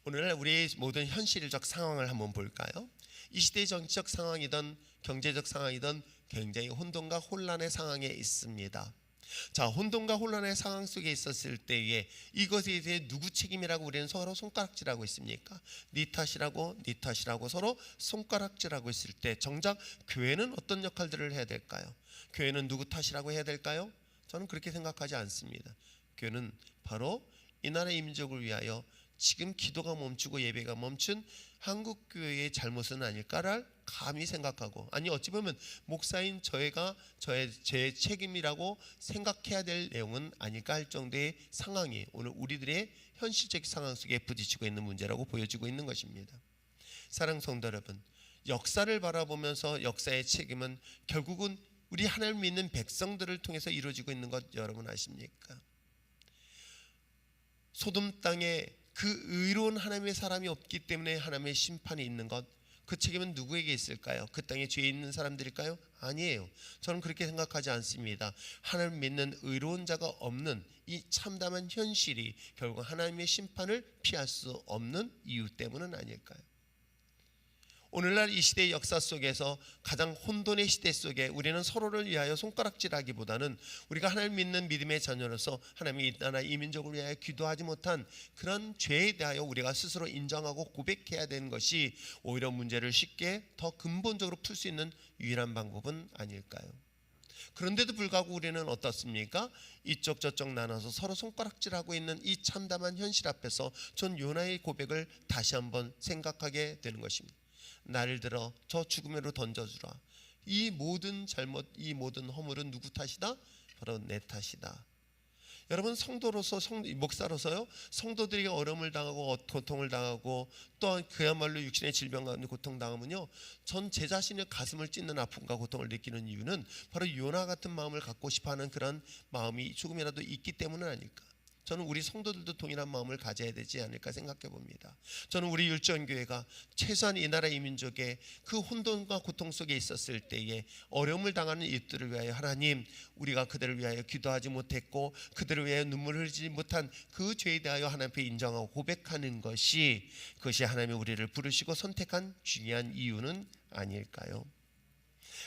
오늘날 우리의 모든 현실적 상황을 한번 볼까요? 이 시대의 정치적 상황이든 경제적 상황이든 굉장히 혼돈과 혼란의 상황에 있습니다. 자, 혼돈과 혼란의 상황 속에 있었을 때에 이것에 대해 누구 책임이라고 우리는 서로 손가락질하고 있습니까? 네 탓이라고 서로 손가락질하고 있을 때 정작 교회는 어떤 역할들을 해야 될까요? 교회는 누구 탓이라고 해야 될까요? 저는 그렇게 생각하지 않습니다. 교회는 바로 이 나라의 민족을 위하여 지금 기도가 멈추고 예배가 멈춘 한국교회의 잘못은 아닐까를 감히 생각하고, 아니 어찌 보면 목사인 제 책임이라고 생각해야 될 내용은 아닐까 할 정도의 상황이 오늘 우리들의 현실적 상황 속에 부딪히고 있는 문제라고 보여지고 있는 것입니다. 사랑하는 성도 여러분, 역사를 바라보면서 역사의 책임은 결국은 우리 하나님을 믿는 백성들을 통해서 이루어지고 있는 것 여러분 아십니까? 소돔 땅에 그 의로운 하나님의 사람이 없기 때문에 하나님의 심판이 있는 것, 그 책임은 누구에게 있을까요? 그 땅에 죄 있는 사람들일까요? 아니에요. 저는 그렇게 생각하지 않습니다. 하나님 믿는 의로운 자가 없는 이 참담한 현실이 결국 하나님의 심판을 피할 수 없는 이유 때문은 아닐까요? 오늘날 이 시대의 역사 속에서 가장 혼돈의 시대 속에 우리는 서로를 위하여 손가락질하기보다는 우리가 하나님 믿는 믿음의 자녀로서 하나님이 이 나라 이 민족을 위하여 기도하지 못한 그런 죄에 대하여 우리가 스스로 인정하고 고백해야 되는 것이 오히려 문제를 쉽게 더 근본적으로 풀 수 있는 유일한 방법은 아닐까요? 그런데도 불구하고 우리는 어떻습니까? 이쪽 저쪽 나눠서 서로 손가락질하고 있는 이 참담한 현실 앞에서 전 요나의 고백을 다시 한번 생각하게 되는 것입니다. 나를 들어 저 죽음으로 던져주라. 이 모든 잘못, 이 모든 허물은 누구 탓이다? 바로 내 탓이다. 여러분, 성도로서 목사로서요, 성도들에게 어려움을 당하고 고통을 당하고 또한 그야말로 육신의 질병 가운데 고통당하면요, 전 제 자신의 가슴을 찢는 아픔과 고통을 느끼는 이유는 바로 요나 같은 마음을 갖고 싶어하는 그런 마음이 조금이라도 있기 때문은 아닐까. 저는 우리 성도들도 동일한 마음을 가져야 되지 않을까 생각해 봅니다. 저는 우리 율전교회가 최소한 이 나라 이 민족의 그 혼돈과 고통 속에 있었을 때에 어려움을 당하는 이들을 위하여 하나님, 우리가 그들을 위하여 기도하지 못했고 그들을 위하여 눈물을 흘리지 못한 그 죄에 대하여 하나님 앞에 인정하고 고백하는 것이, 그것이 하나님이 우리를 부르시고 선택한 중요한 이유는 아닐까요?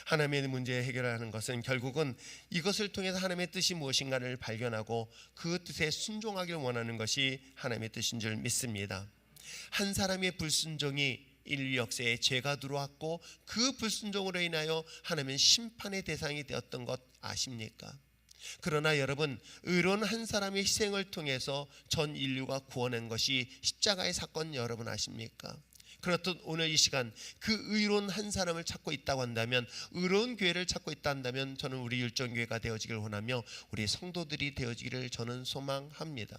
하나님의 문제 해결하는 것은 결국은 이것을 통해서 하나님의 뜻이 무엇인가를 발견하고 그 뜻에 순종하길 원하는 것이 하나님의 뜻인 줄 믿습니다. 한 사람의 불순종이 인류 역사에 죄가 들어왔고 그 불순종으로 인하여 하나님은 심판의 대상이 되었던 것 아십니까? 그러나 여러분, 의로운 한 사람의 희생을 통해서 전 인류가 구원한 것이 십자가의 사건, 여러분 아십니까? 그렇듯 오늘 이 시간 그 의로운 한 사람을 찾고 있다고 한다면, 의로운 교회를 찾고 있다 한다면 저는 우리 율전교회가 되어지길 원하며 우리 성도들이 되어지기를 저는 소망합니다.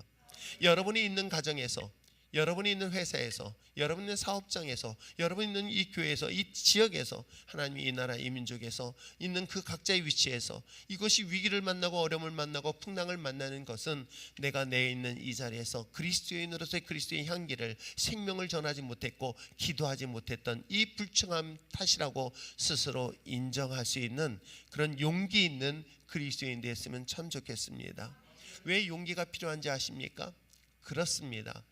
여러분이 있는 가정에서, 여러분이 있는 회사에서, 여러분이 있는 사업장에서, 여러분이 있는 이 교회에서, 이 지역에서, 하나님이 이 나라 이 민족에서 있는 그 각자의 위치에서 이것이 위기를 만나고 어려움을 만나고 풍랑을 만나는 것은 내가 내 있는 이 자리에서 그리스도인으로서의 그리스도의 향기를, 생명을 전하지 못했고 기도하지 못했던 이 불충함 탓이라고 스스로 인정할 수 있는 그런 용기 있는 그리스도인 되었으면 참 좋겠습니다. 왜 용기가 필요한지 아십니까? 그렇습니다.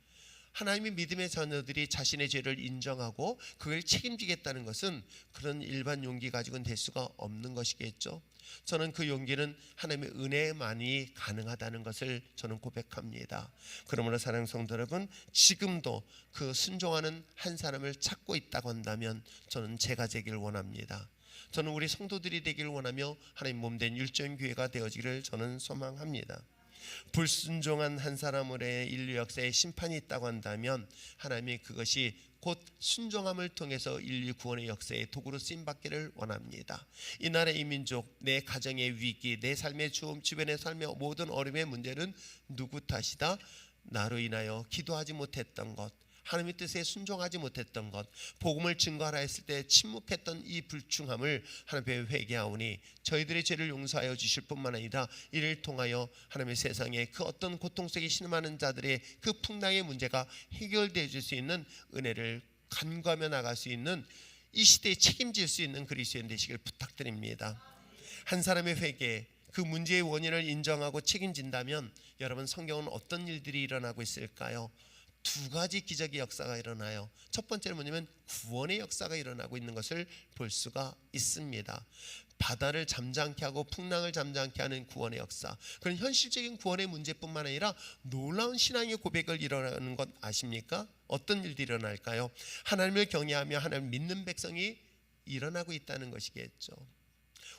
하나님의 믿음의 자녀들이 자신의 죄를 인정하고 그걸 책임지겠다는 것은 그런 일반 용기 가지고는 될 수가 없는 것이겠죠. 저는 그 용기는 하나님의 은혜만이 가능하다는 것을 저는 고백합니다. 그러므로 사랑하는 성도 여러분, 지금도 그 순종하는 한 사람을 찾고 있다고 한다면 저는 제가 되기를 원합니다. 저는 우리 성도들이 되기를 원하며 하나님 몸된 율전교회가 되어지기를 저는 소망합니다. 불순종한 한 사람으로의 인류 역사에 심판이 있다고 한다면 하나님이 그것이 곧 순종함을 통해서 인류 구원의 역사에 도구로 쓰임받기를 원합니다. 이 나라 이 민족, 내 가정의 위기, 내 삶의 주변의 삶의 모든 어려움의 문제는 누구 탓이다? 나로 인하여 기도하지 못했던 것, 하나님의 뜻에 순종하지 못했던 것, 복음을 증거하라 했을 때 침묵했던 이 불충함을 하나님 앞에 회개하오니 저희들의 죄를 용서하여 주실 뿐만 아니라 이를 통하여 하나님의 세상에 그 어떤 고통 속에 신음하는 자들의 그 풍랑의 문제가 해결되어 줄 수 있는 은혜를 간구하며 나갈 수 있는 이 시대에 책임질 수 있는 그리스도인 되시길 부탁드립니다. 한 사람의 회개, 그 문제의 원인을 인정하고 책임진다면 여러분, 성경은 어떤 일들이 일어나고 있을까요? 두 가지 기적의 역사가 일어나요. 첫 번째는 뭐냐면 구원의 역사가 일어나고 있는 것을 볼 수가 있습니다. 바다를 잠잠케 하고 풍랑을 잠잠케 하는 구원의 역사, 그런 현실적인 구원의 문제뿐만 아니라 놀라운 신앙의 고백을 일어나는 것 아십니까? 어떤 일들이 일어날까요? 하나님을 경외하며 하나님을 믿는 백성이 일어나고 있다는 것이겠죠.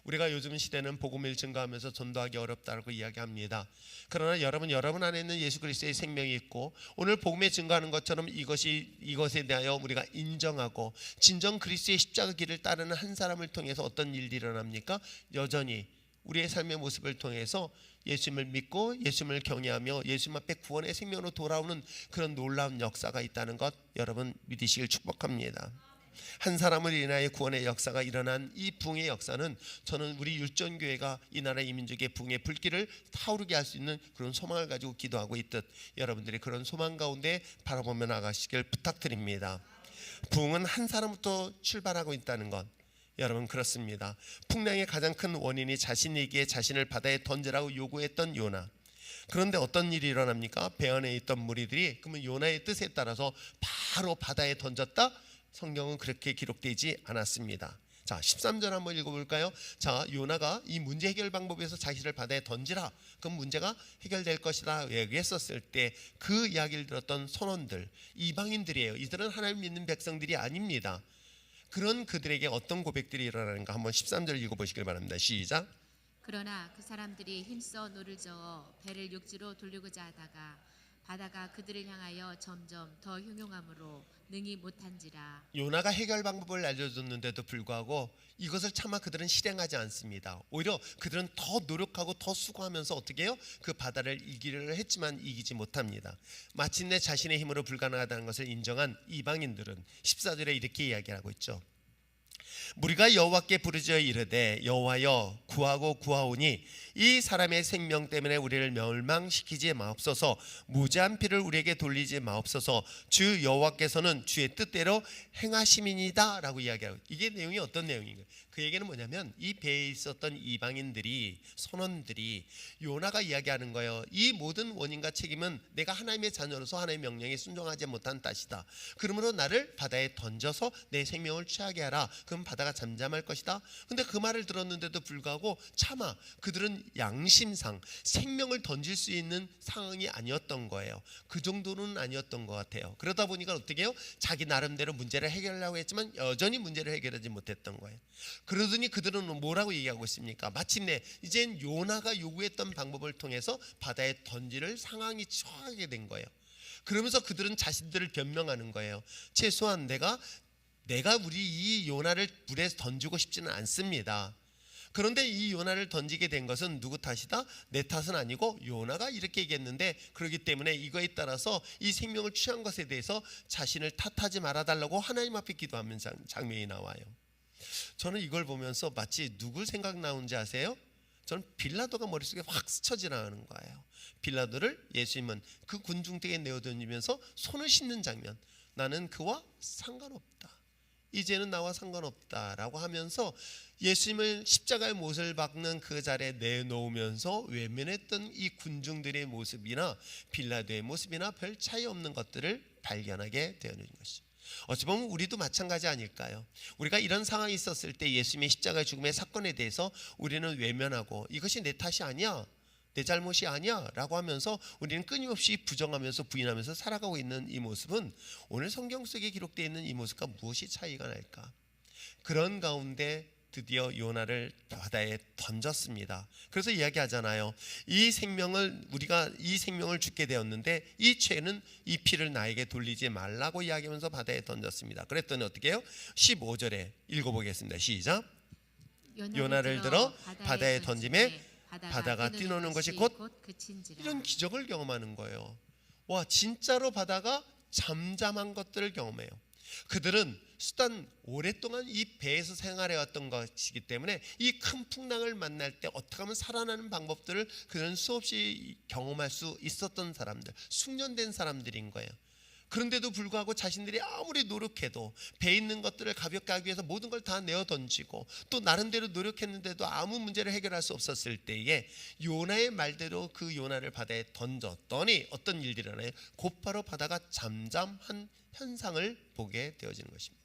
우리가 요즘 시대는 복음을 증거하면서 전도하기 어렵다고 이야기합니다. 그러나 여러분 안에 있는 예수 그리스도의 생명이 있고 오늘 복음에 증거하는 것처럼 이것에 대하여 우리가 인정하고 진정 그리스도의 십자가 길을 따르는 한 사람을 통해서 어떤 일들이 일어납니까? 여전히 우리의 삶의 모습을 통해서 예수님을 믿고 예수님을 경외하며 예수님 앞에 구원의 생명으로 돌아오는 그런 놀라운 역사가 있다는 것 여러분 믿으시길 축복합니다. 한 사람을 인하여 구원의 역사가 일어난 이 부흥의 역사는 저는 우리 율전교회가 이 나라 이 민족의 부흥의 불길을 타오르게 할 수 있는 그런 소망을 가지고 기도하고 있듯 여러분들이 그런 소망 가운데 바라보며 나가시길 부탁드립니다. 부흥은 한 사람부터 출발하고 있다는 것 여러분 그렇습니다. 풍랑의 가장 큰 원인이 자신이기에 자신을 바다에 던지라고 요구했던 요나. 그런데 어떤 일이 일어납니까? 배 안에 있던 무리들이 그러면 요나의 뜻에 따라서 바로 바다에 던졌다? 성경은 그렇게 기록되지 않았습니다. 자, 13절 한번 읽어볼까요? 자, 요나가 이 문제 해결 방법에서 자신을 바다에 던지라, 그럼 문제가 해결될 것이다 얘기했었을 때 그 이야기를 들었던 선원들, 이방인들이에요. 이들은 하나님 믿는 백성들이 아닙니다. 그런 그들에게 어떤 고백들이 일어나는가 한번 13절 읽어보시길 바랍니다. 시작. 그러나 그 사람들이 힘써 노를 저어 배를 육지로 돌리고자 하다가 바다가 그들을 향하여 점점 더 흉흉함으로 능히 못한지라. 요나가 해결 방법을 알려줬는데도 불구하고 이것을 차마 그들은 실행하지 않습니다. 오히려 그들은 더 노력하고 더 수고하면서 어떻게 해요? 그 바다를 이기려 했지만 이기지 못합니다. 마침내 자신의 힘으로 불가능하다는 것을 인정한 이방인들은 14절에 이렇게 이야기하고 있죠. 우리가 여호와께 부르짖어 이르되 여호와여 구하고 구하오니 이 사람의 생명 때문에 우리를 멸망시키지 마옵소서. 무죄한 피를 우리에게 돌리지 마옵소서. 주 여호와께서는 주의 뜻대로 행하심이니이다 라고 이야기하고, 이게 내용이 어떤 내용인가요? 그 얘기는 뭐냐면 이 배에 있었던 이방인들이, 선원들이 요나가 이야기하는 거예요. 이 모든 원인과 책임은 내가 하나님의 자녀로서 하나님의 명령에 순종하지 못한 탓이다. 그러므로 나를 바다에 던져서 내 생명을 취하게 하라. 그럼 바다가 잠잠할 것이다. 근데 그 말을 들었는데도 불구하고 차마 그들은 양심상 생명을 던질 수 있는 상황이 아니었던 거예요. 그 정도는 아니었던 것 같아요. 그러다 보니까 어떻게 해요? 자기 나름대로 문제를 해결하려고 했지만 여전히 문제를 해결하지 못했던 거예요. 그러더니 그들은 뭐라고 얘기하고 있습니까? 마침내 이젠 요나가 요구했던 방법을 통해서 바다에 던지를 상황이 처하게 된 거예요. 그러면서 그들은 자신들을 변명하는 거예요. 최소한 내가 우리 이 요나를 물에 던지고 싶지는 않습니다. 그런데 이 요나를 던지게 된 것은 누구 탓이다? 내 탓은 아니고 요나가 이렇게 얘기했는데, 그렇기 때문에 이거에 따라서 이 생명을 취한 것에 대해서 자신을 탓하지 말아달라고 하나님 앞에 기도하는 장면이 나와요. 저는 이걸 보면서 마치 누굴 생각나는지 아세요? 저는 빌라도가 머릿속에 확 스쳐 지나가는 거예요. 빌라도를 예수님은 그 군중들에게 내어던지면서 손을 씻는 장면, 나는 그와 상관없다, 이제는 나와 상관없다라고 하면서 예수님을 십자가의 못을 박는 그 자리에 내놓으면서 외면했던 이 군중들의 모습이나 빌라도의 모습이나 별 차이 없는 것들을 발견하게 되는 것이죠. 어찌 보면 우리도 마찬가지 아닐까요? 우리가 이런 상황이 있었을 때 예수님의 십자가의 죽음의 사건에 대해서 우리는 외면하고 이것이 내 탓이 아니야, 내 잘못이 아니야 라고 하면서 우리는 끊임없이 부정하면서 부인하면서 살아가고 있는 이 모습은 오늘 성경 속에 기록되어 있는 이 모습과 무엇이 차이가 날까? 그런 가운데 드디어 요나를 바다에 던졌습니다. 그래서 이야기하잖아요. 우리가 이 생명을 죽게 되었는데 이 죄는 이 피를 나에게 돌리지 말라고 이야기하면서 바다에 던졌습니다. 그랬더니 어떻게 해요? 15절에 읽어보겠습니다. 시작. 요나를 들어 바다에 던짐에 바다가 뛰노는 것이 곧 그친지라. 이런 기적을 경험하는 거예요. 와, 진짜로 바다가 잠잠한 것들을 경험해요. 그들은 수단 오랫동안 이 배에서 생활해왔던 것이기 때문에 이 큰 풍랑을 만날 때 어떻게 하면 살아나는 방법들을 그들은 수없이 경험할 수 있었던 사람들, 숙련된 사람들인 거예요. 그런데도 불구하고 자신들이 아무리 노력해도 배에 있는 것들을 가볍게 하기 위해서 모든 걸 다 내어 던지고 또 나름대로 노력했는데도 아무 문제를 해결할 수 없었을 때에 요나의 말대로 그 요나를 바다에 던졌더니 어떤 일들이 일어나요? 곧바로 바다가 잠잠한 현상을 보게 되어지는 것입니다.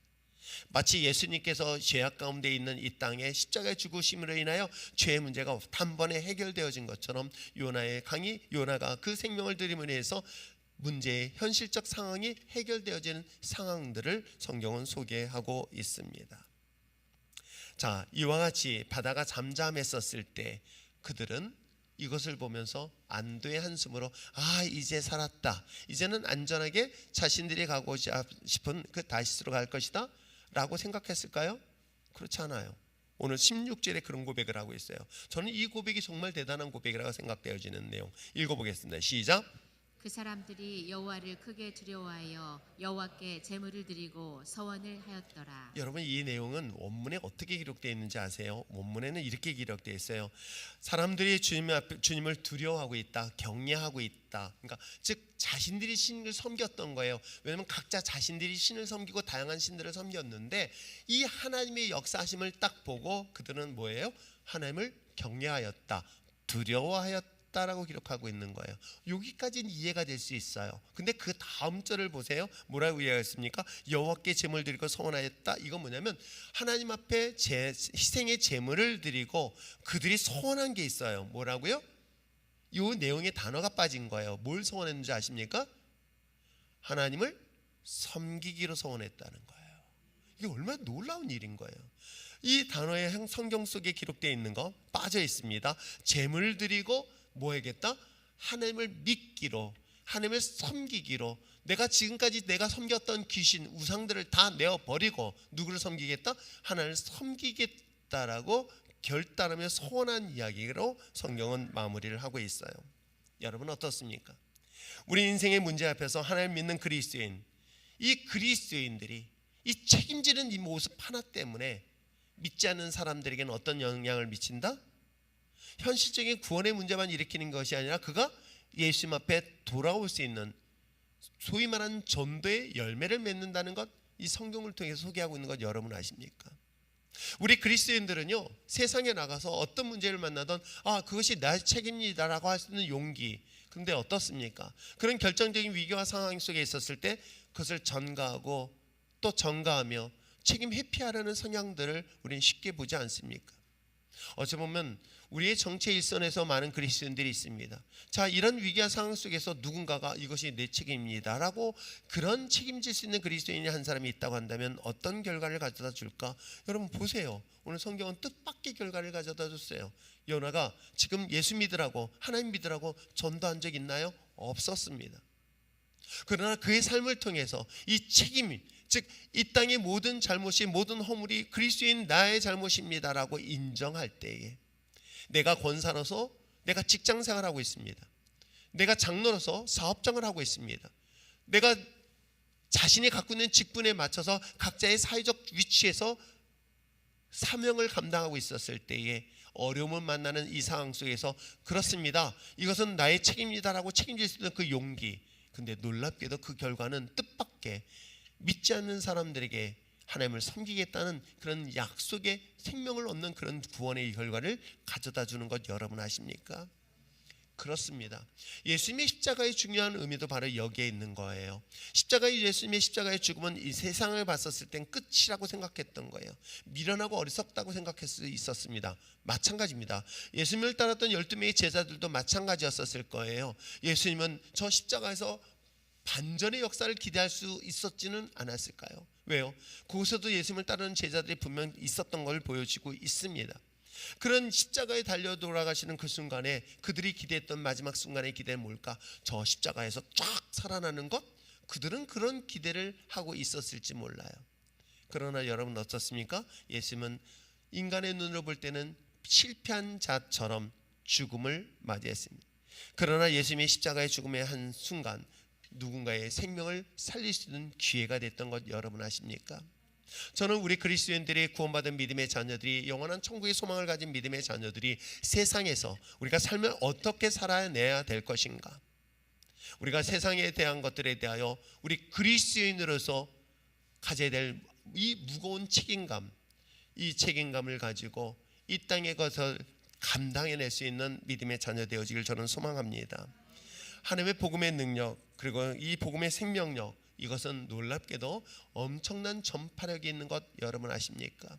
마치 예수님께서 죄악 가운데 있는 이 땅에 십자가의 죽으심으로 인하여 죄의 문제가 단번에 해결되어진 것처럼 요나가 그 생명을 들임으로 해서 문제의 현실적 상황이 해결되어지는 상황들을 성경은 소개하고 있습니다. 자, 이와 같이 바다가 잠잠했었을 때 그들은 이것을 보면서 안도의 한숨으로 이제 살았다, 이제는 안전하게 자신들이 가고 싶은 그 다시스로 갈 것이다 라고 생각했을까요? 그렇지 않아요. 오늘 16절에 그런 고백을 하고 있어요. 저는 이 고백이 정말 대단한 고백이라고 생각되어지는 내용 읽어보겠습니다. 시작. 그 사람들이 여호와를 크게 두려워하여 여호와께 제물을 드리고 서원을 하였더라. 여러분, 이 내용은 원문에 어떻게 기록되어 있는지 아세요? 원문에는 이렇게 기록되어 있어요. 사람들이 주님을 두려워하고 있다, 경외하고 있다. 그러니까 즉 자신들이 신을 섬겼던 거예요. 왜냐하면 각자 자신들이 신을 섬기고 다양한 신들을 섬겼는데 이 하나님의 역사하심을 딱 보고 그들은 뭐예요? 하나님을 경외하였다, 두려워하였다 받았다라고 기록하고 있는 거예요. 여기까지는 이해가 될 수 있어요. 근데 그 다음 절을 보세요. 뭐라고 이해했습니까? 여호와께 제물 드리고 소원하였다. 이건 뭐냐면 하나님 앞에 희생의 제물을 드리고 그들이 소원한 게 있어요. 뭐라고요? 이 내용에 단어가 빠진 거예요. 뭘 소원했는지 아십니까? 하나님을 섬기기로 소원했다는 거예요. 이게 얼마나 놀라운 일인 거예요. 이 단어의 성경 속에 기록되어 있는 거 빠져 있습니다. 제물 드리고 뭐 하겠다? 하나님을 믿기로, 하나님을 섬기기로. 내가 지금까지 내가 섬겼던 귀신, 우상들을 다 내어버리고 누구를 섬기겠다? 하나님을 섬기겠다라고 결단하며 소원한 이야기로 성경은 마무리를 하고 있어요. 여러분 어떻습니까? 우리 인생의 문제 앞에서 하나님 믿는 그리스도인, 이 그리스도인들이 이 책임지는 이 모습 하나 때문에 믿지 않는 사람들에게는 어떤 영향을 미친다? 현실적인 구원의 문제만 일으키는 것이 아니라 그가 예수님 앞에 돌아올 수 있는 소위 말하는 전도의 열매를 맺는다는 것, 이 성경을 통해서 소개하고 있는 것 여러분 아십니까? 우리 그리스도인들은요, 세상에 나가서 어떤 문제를 만나던 그것이 나의 책임이다라고 할 수 있는 용기. 그런데 어떻습니까? 그런 결정적인 위기와 상황 속에 있었을 때 그것을 전가하고 또 전가하며 책임 회피하려는 성향들을 우리는 쉽게 보지 않습니까? 어찌 보면 우리의 정체 일선에서 많은 그리스도인들이 있습니다. 자, 이런 위기와 상황 속에서 누군가가 이것이 내 책임입니다 라고 그런 책임질 수 있는 그리스도인이 한 사람이 있다고 한다면 어떤 결과를 가져다 줄까? 여러분 보세요. 오늘 성경은 뜻밖의 결과를 가져다 줬어요. 요나가 지금 예수 믿으라고, 하나님 믿으라고 전도한 적 있나요? 없었습니다. 그러나 그의 삶을 통해서 이 책임이, 즉 이 땅의 모든 잘못이, 모든 허물이 그리스도인 나의 잘못입니다라고 인정할 때에, 내가 권사로서 내가 직장생활을 하고 있습니다. 내가 장로로서 사업장을 하고 있습니다. 내가 자신이 갖고 있는 직분에 맞춰서 각자의 사회적 위치에서 사명을 감당하고 있었을 때에 어려움을 만나는 이 상황 속에서 그렇습니다, 이것은 나의 책임이다라고 책임질 수 있는 그 용기. 근데 놀랍게도 그 결과는 뜻밖의 믿지 않는 사람들에게 하나님을 섬기겠다는 그런 약속의 생명을 얻는 그런 구원의 결과를 가져다 주는 것 여러분 아십니까? 그렇습니다. 예수님의 십자가의 중요한 의미도 바로 여기에 있는 거예요. 예수님의 십자가의 죽음은 이 세상을 봤었을 땐 끝이라고 생각했던 거예요. 미련하고 어리석다고 생각할 수 있었습니다. 마찬가지입니다. 예수님을 따랐던 12명의 제자들도 마찬가지였었을 거예요. 예수님은 저 십자가에서 반전의 역사를 기대할 수 있었지는 않았을까요? 왜요? 거기서도 예수님을 따르는 제자들이 분명 있었던 걸 보여주고 있습니다. 그런 십자가에 달려 돌아가시는 그 순간에 그들이 기대했던 마지막 순간의 기대는 뭘까? 저 십자가에서 쫙 살아나는 것? 그들은 그런 기대를 하고 있었을지 몰라요. 그러나 여러분 어떻습니까? 예수님은 인간의 눈으로 볼 때는 실패한 자처럼 죽음을 맞이했습니다. 그러나 예수님의 십자가의 죽음의 한 순간 누군가의 생명을 살릴 수 있는 기회가 됐던 것 여러분 아십니까? 저는 우리 그리스도인들이 구원받은 믿음의 자녀들이, 영원한 천국의 소망을 가진 믿음의 자녀들이 세상에서 우리가 삶을 어떻게 살아내야 될 것인가, 우리가 세상에 대한 것들에 대하여 우리 그리스도인으로서 가져야 될 이 무거운 책임감, 이 책임감을 가지고 이 땅의 것을 감당해낼 수 있는 믿음의 자녀 되어지길 저는 소망합니다. 하나님의 복음의 능력, 그리고 이 복음의 생명력, 이것은 놀랍게도 엄청난 전파력이 있는 것 여러분 아십니까?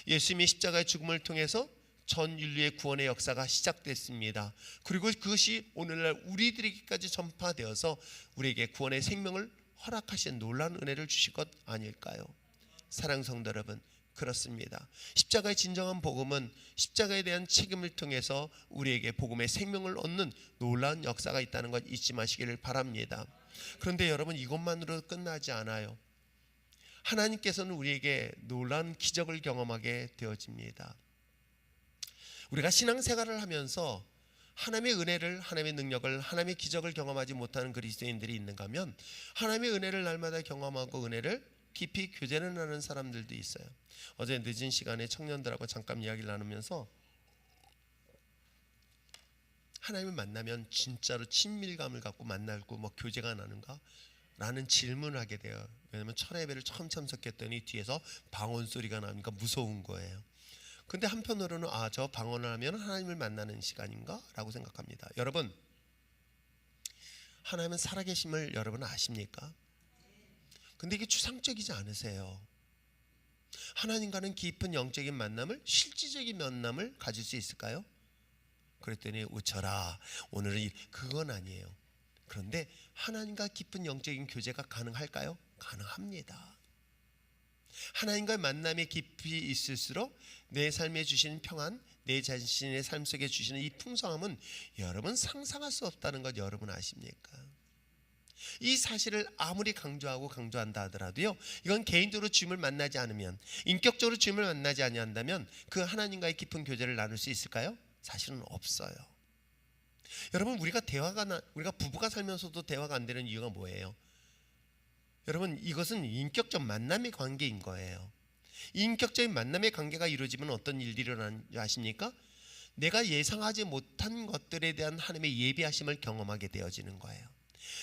예수님의 십자가의 죽음을 통해서 전 인류의 구원의 역사가 시작됐습니다. 그리고 그것이 오늘날 우리들에게까지 전파되어서 우리에게 구원의 생명을 허락하신 놀라운 은혜를 주실 것 아닐까요? 사랑하는 성도 여러분, 그렇습니다. 십자가의 진정한 복음은 십자가에 대한 책임을 통해서 우리에게 복음의 생명을 얻는 놀라운 역사가 있다는 것 잊지 마시기를 바랍니다. 그런데 여러분, 이것만으로 끝나지 않아요. 하나님께서는 우리에게 놀라운 기적을 경험하게 되어집니다. 우리가 신앙생활을 하면서 하나님의 은혜를, 하나님의 능력을, 하나님의 기적을 경험하지 못하는 그리스도인들이 있는가 하면, 하나님의 은혜를 날마다 경험하고 은혜를 깊이 교제를 나누는 사람들도 있어요. 어제 늦은 시간에 청년들하고 잠깐 이야기를 나누면서 하나님을 만나면 진짜로 친밀감을 갖고 만나고 교제가 나는가? 라는 질문을 하게 돼요. 왜냐하면 철예배를 처음 참석했더니 뒤에서 방언 소리가 나니까 무서운 거예요. 근데 한편으로는 저 방언을 하면 하나님을 만나는 시간인가? 라고 생각합니다. 여러분, 하나님은 살아계심을 여러분 아십니까? 근데 이게 추상적이지 않으세요? 하나님과는 깊은 영적인 만남을, 실질적인 만남을 가질 수 있을까요? 그랬더니 웃쳐라, 오늘은 그건 아니에요. 그런데 하나님과 깊은 영적인 교제가 가능할까요? 가능합니다. 하나님과의 만남이 깊이 있을수록 내 삶에 주시는 평안, 내 자신의 삶 속에 주시는 이 풍성함은 여러분 상상할 수 없다는 것 여러분 아십니까? 이 사실을 아무리 강조한다 하더라도요, 이건 개인적으로 주님을 만나지 않으면, 인격적으로 주님을 만나지 아니한다면 그 하나님과의 깊은 교제를 나눌 수 있을까요? 사실은 없어요. 여러분, 우리가 부부가 살면서도 대화가 안 되는 이유가 뭐예요? 여러분, 이것은 인격적 만남의 관계인 거예요. 인격적인 만남의 관계가 이루어지면 어떤 일들이 일어나는지 아십니까? 내가 예상하지 못한 것들에 대한 하나님의 예비하심을 경험하게 되어지는 거예요.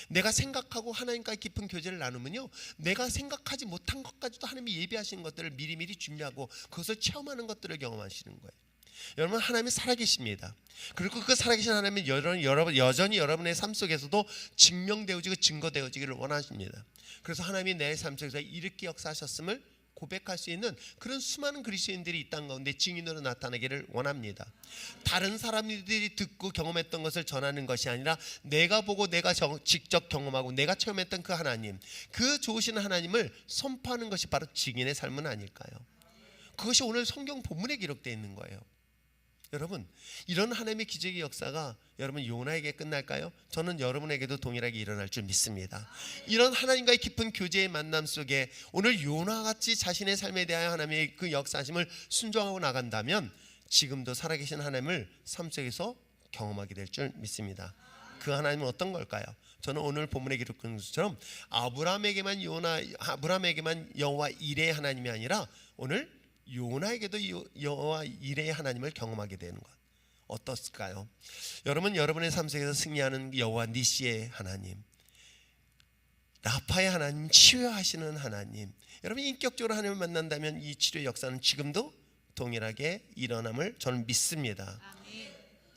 내가 생각하고 하나님과의 깊은 교제를 나누면요, 내가 생각하지 못한 것까지도 하나님이 예비하시는 것들을 미리미리 준비하고 그것을 체험하는 것들을 경험하시는 거예요. 여러분, 하나님이 살아계십니다. 그리고 그 살아계신 하나님은 여전히 여러분의 삶 속에서도 증명되어지고 증거되어지기를 원하십니다. 그래서 하나님이 내 삶 속에서 이렇게 역사하셨음을 고백할 수 있는 그런 수많은 그리스도인들이 이 땅 가운데 증인으로 나타나기를 원합니다. 다른 사람들이 듣고 경험했던 것을 전하는 것이 아니라 내가 보고 내가 직접 경험하고 내가 체험했던 그 하나님, 그 좋으신 하나님을 선포하는 것이 바로 증인의 삶은 아닐까요? 그것이 오늘 성경 본문에 기록되어 있는 거예요. 여러분, 이런 하나님의 기적의 역사가 여러분 요나에게 끝날까요? 저는 여러분에게도 동일하게 일어날 줄 믿습니다. 이런 하나님과의 깊은 교제의 만남 속에 오늘 요나같이 자신의 삶에 대하여 하나님의 그 역사하심을 순종하고 나간다면 지금도 살아계신 하나님을 삶 속에서 경험하게 될 줄 믿습니다. 그 하나님은 어떤 걸까요? 저는 오늘 본문에 기록된 것처럼 아브라함에게만 여호와 이레의 하나님이 아니라 오늘 요나에게도 여호와 이레의 하나님을 경험하게 되는 것, 어떻을까요? 여러분, 여러분의 삶 속에서 승리하는 여호와 니시의 하나님, 라파의 하나님, 치유하시는 하나님, 여러분 인격적으로 하나님을 만난다면 이 치료의 역사는 지금도 동일하게 일어남을 저는 믿습니다. 아멘.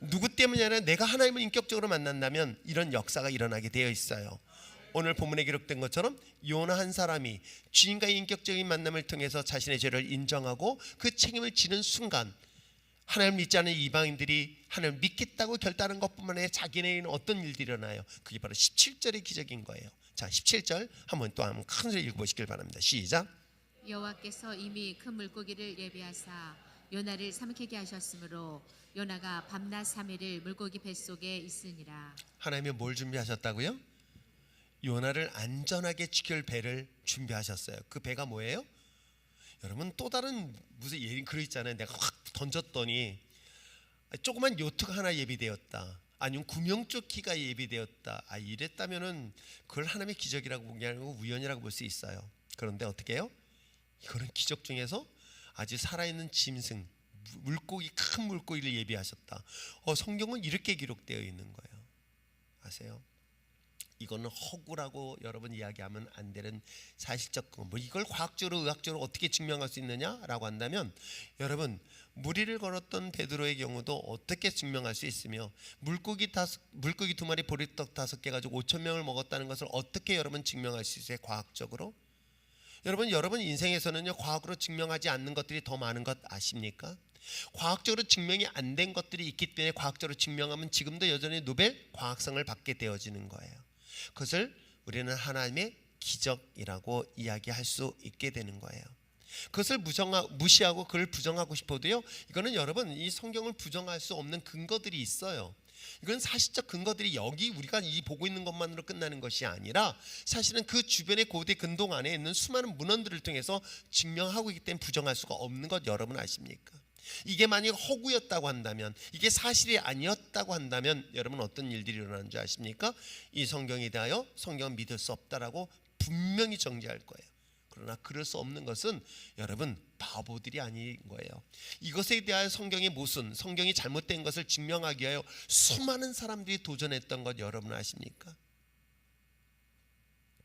누구 때문이 아니라 내가 하나님을 인격적으로 만난다면 이런 역사가 일어나게 되어 있어요. 오늘 본문에 기록된 것처럼 요나 한 사람이 주님과의 인격적인 만남을 통해서 자신의 죄를 인정하고 그 책임을 지는 순간 하나님을 믿지 않는 이방인들이 하나님을 믿겠다고 결단한 것뿐만 아니라 자기네에는 어떤 일들이 일어나요? 그게 바로 17절의 기적인 거예요. 자, 17절 한번 또 한번 큰 소리 읽어보시길 바랍니다. 시작. 여호와께서 이미 큰 물고기를 예비하사 요나를 삼키게 하셨으므로 요나가 밤낮 3일을 물고기 뱃속에 있으니라. 하나님이 뭘 준비하셨다고요? 요나를 안전하게 지킬 배를 준비하셨어요. 그 배가 뭐예요? 여러분, 또 다른 무슨 예를 그러 있잖아요. 내가 확 던졌더니 조그만 요트가 하나 예비되었다, 아니면 구명조끼가 예비되었다, 이랬다면은 그걸 하나님의 기적이라고 보기 아니고 우연이라고 볼 수 있어요. 그런데 어떻게 해요? 이거는 기적 중에서 아주 살아있는 짐승, 물고기, 큰 물고기를 예비하셨다. 성경은 이렇게 기록되어 있는 거예요. 아세요? 이거는 허구라고 여러분 이야기하면 안 되는 사실적 근거. 이걸 과학적으로 의학적으로 어떻게 증명할 수 있느냐라고 한다면, 여러분 무리를 걸었던 베드로의 경우도 어떻게 증명할 수 있으며, 물고기 2마리 보리떡 5개 가지고 5,000명을 먹었다는 것을 어떻게 여러분 증명할 수 있어요? 과학적으로. 여러분 인생에서는요, 과학으로 증명하지 않는 것들이 더 많은 것 아십니까? 과학적으로 증명이 안 된 것들이 있기 때문에 과학적으로 증명하면 지금도 여전히 노벨 과학상을 받게 되어지는 거예요. 그것을 우리는 하나님의 기적이라고 이야기할 수 있게 되는 거예요. 그것을 무시하고 그걸 부정하고 싶어도요, 이거는 여러분 이 성경을 부정할 수 없는 근거들이 있어요. 이건 사실적 근거들이 여기 우리가 이 보고 있는 것만으로 끝나는 것이 아니라 사실은 그 주변의 고대 근동 안에 있는 수많은 문헌들을 통해서 증명하고 있기 때문에 부정할 수가 없는 것 여러분 아십니까? 이게 만약 허구였다고 한다면, 이게 사실이 아니었다고 한다면 여러분 어떤 일들이 일어나는 줄 아십니까? 이 성경에 대하여 성경은 믿을 수 없다라고 분명히 정죄할 거예요. 그러나 그럴 수 없는 것은 여러분 바보들이 아닌 거예요. 이것에 대하여 성경이 잘못된 것을 증명하기 위하여 수많은 사람들이 도전했던 것 여러분 아십니까?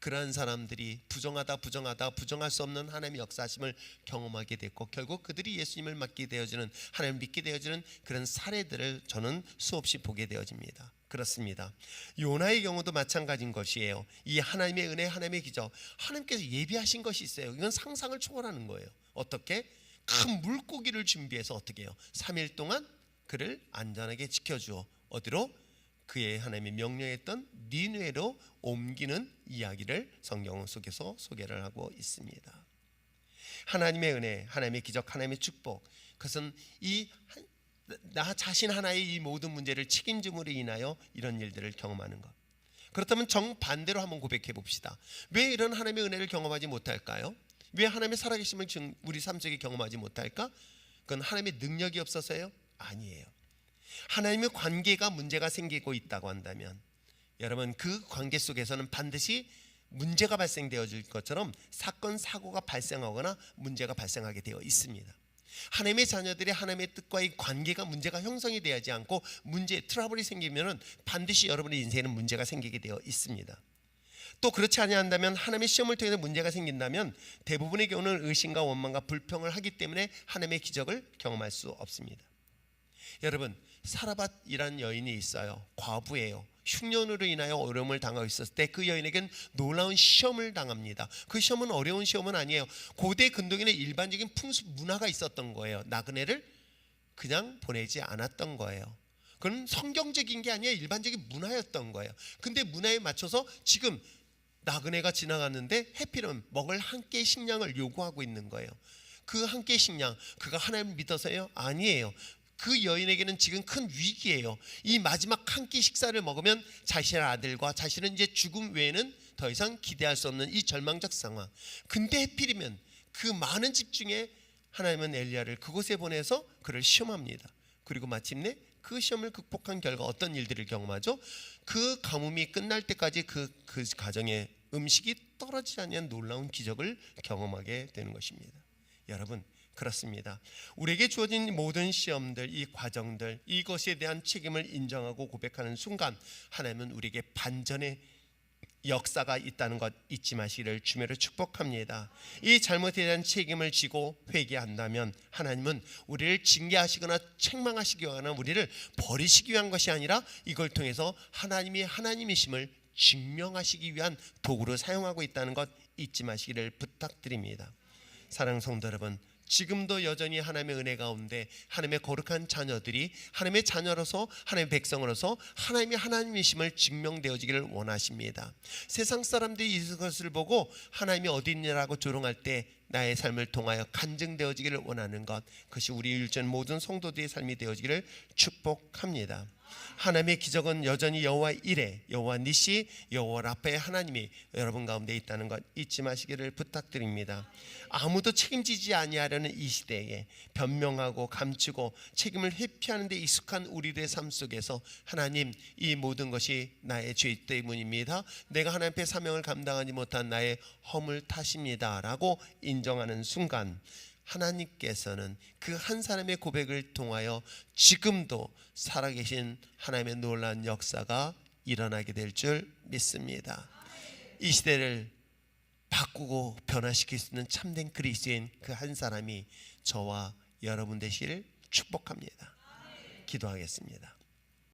그러한 사람들이 부정할 수 없는 하나님의 역사심을 경험하게 됐고, 결국 그들이 예수님을 맡게 되어지는, 하나님을 믿게 되어지는 그런 사례들을 저는 수없이 보게 되어집니다. 그렇습니다. 요나의 경우도 마찬가지인 것이에요. 이 하나님의 은혜, 하나님의 기적, 하나님께서 예비하신 것이 있어요. 이건 상상을 초월하는 거예요. 어떻게? 큰 물고기를 준비해서 어떻게 해요? 3일 동안 그를 안전하게 지켜주어 어디로? 그의 하나님의 명령했던 니느웨로 옮기는 이야기를 성경 속에서 소개를 하고 있습니다. 하나님의 은혜, 하나님의 기적, 하나님의 축복, 그것은 나 자신 하나의 이 모든 문제를 책임짐으로 인하여 이런 일들을 경험하는 것. 그렇다면 정반대로 한번 고백해 봅시다. 왜 이런 하나님의 은혜를 경험하지 못할까요? 왜 하나님의 살아계심을 우리 삶 속에 경험하지 못할까? 그건 하나님의 능력이 없어서요? 아니에요. 하나님의 관계가 문제가 생기고 있다고 한다면, 여러분, 그 관계 속에서는 반드시 문제가 발생되어질 것처럼 사건, 사고가 발생하거나 문제가 발생하게 되어 있습니다. 하나님의 자녀들이 하나님의 뜻과의 관계가 문제가 형성이 되지 않고 트러블이 생기면 반드시 여러분의 인생에는 문제가 생기게 되어 있습니다. 또 그렇지 아니한다면, 하나님의 시험을 통해서 문제가 생긴다면 대부분의 경우는 의심과 원망과 불평을 하기 때문에 하나님의 기적을 경험할 수 없습니다. 여러분, 사라밧이라는 여인이 있어요. 과부예요. 흉년으로 인하여 어려움을 당하고 있었을 때 그 여인에겐 놀라운 시험을 당합니다. 그 시험은 어려운 시험은 아니에요. 고대 근동에는 일반적인 풍습 문화가 있었던 거예요. 나그네를 그냥 보내지 않았던 거예요. 그건 성경적인 게 아니라 일반적인 문화였던 거예요. 근데 문화에 맞춰서 지금 나그네가 지나갔는데 해필은 먹을 한 끼의 식량을 요구하고 있는 거예요. 그 한 끼의 식량, 그가 하나님을 믿어서요? 아니에요. 그 여인에게는 지금 큰 위기예요. 이 마지막 한 끼 식사를 먹으면 자신의 아들과 자신은 이제 죽음 외에는 더 이상 기대할 수 없는 이 절망적 상황. 근데 해필이면 그 많은 집 중에 하나님은 엘리야를 그곳에 보내서 그를 시험합니다. 그리고 마침내 그 시험을 극복한 결과 어떤 일들을 경험하죠? 그 가뭄이 끝날 때까지 그 가정에 음식이 떨어지지 않는 놀라운 기적을 경험하게 되는 것입니다. 여러분, 그렇습니다. 우리에게 주어진 모든 시험들, 이 과정들, 이것에 대한 책임을 인정하고 고백하는 순간 하나님은 우리에게 반전의 역사가 있다는 것 잊지 마시기를 주매로 축복합니다. 이 잘못에 대한 책임을 지고 회개한다면 하나님은 우리를 징계하시거나 책망하시기 위한, 우리를 버리시기 위한 것이 아니라 이걸 통해서 하나님이 하나님이심을 증명하시기 위한 도구로 사용하고 있다는 것 잊지 마시기를 부탁드립니다. 사랑하는 성도 여러분, 지금도 여전히 하나님의 은혜 가운데 하나님의 거룩한 자녀들이 하나님의 자녀로서, 하나님의 백성으로서 하나님의 하나님이심을 증명되어지기를 원하십니다. 세상 사람들이 이것을 보고 하나님이 어디 있냐라고 조롱할 때 나의 삶을 통하여 간증되어지기를 원하는 것, 그것이 우리 일전 모든 성도들의 삶이 되어지기를 축복합니다. 하나님의 기적은 여전히 여호와 이레, 여호와 니시, 여호와 라파의 하나님이 여러분 가운데 있다는 것 잊지 마시기를 부탁드립니다. 아무도 책임지지 아니하려는 이 시대에 변명하고 감추고 책임을 회피하는 데 익숙한 우리들의 삶 속에서 하나님, 이 모든 것이 나의 죄 때문입니다. 내가 하나님 앞에 사명을 감당하지 못한 나의 허물 탓입니다 라고 인정하는 순간 하나님께서는 그 한 사람의 고백을 통하여 지금도 살아계신 하나님의 놀라운 역사가 일어나게 될 줄 믿습니다. 이 시대를 바꾸고 변화시킬 수 있는 참된 그리스도인 그 한 사람이 저와 여러분 되시기를 축복합니다. 기도하겠습니다.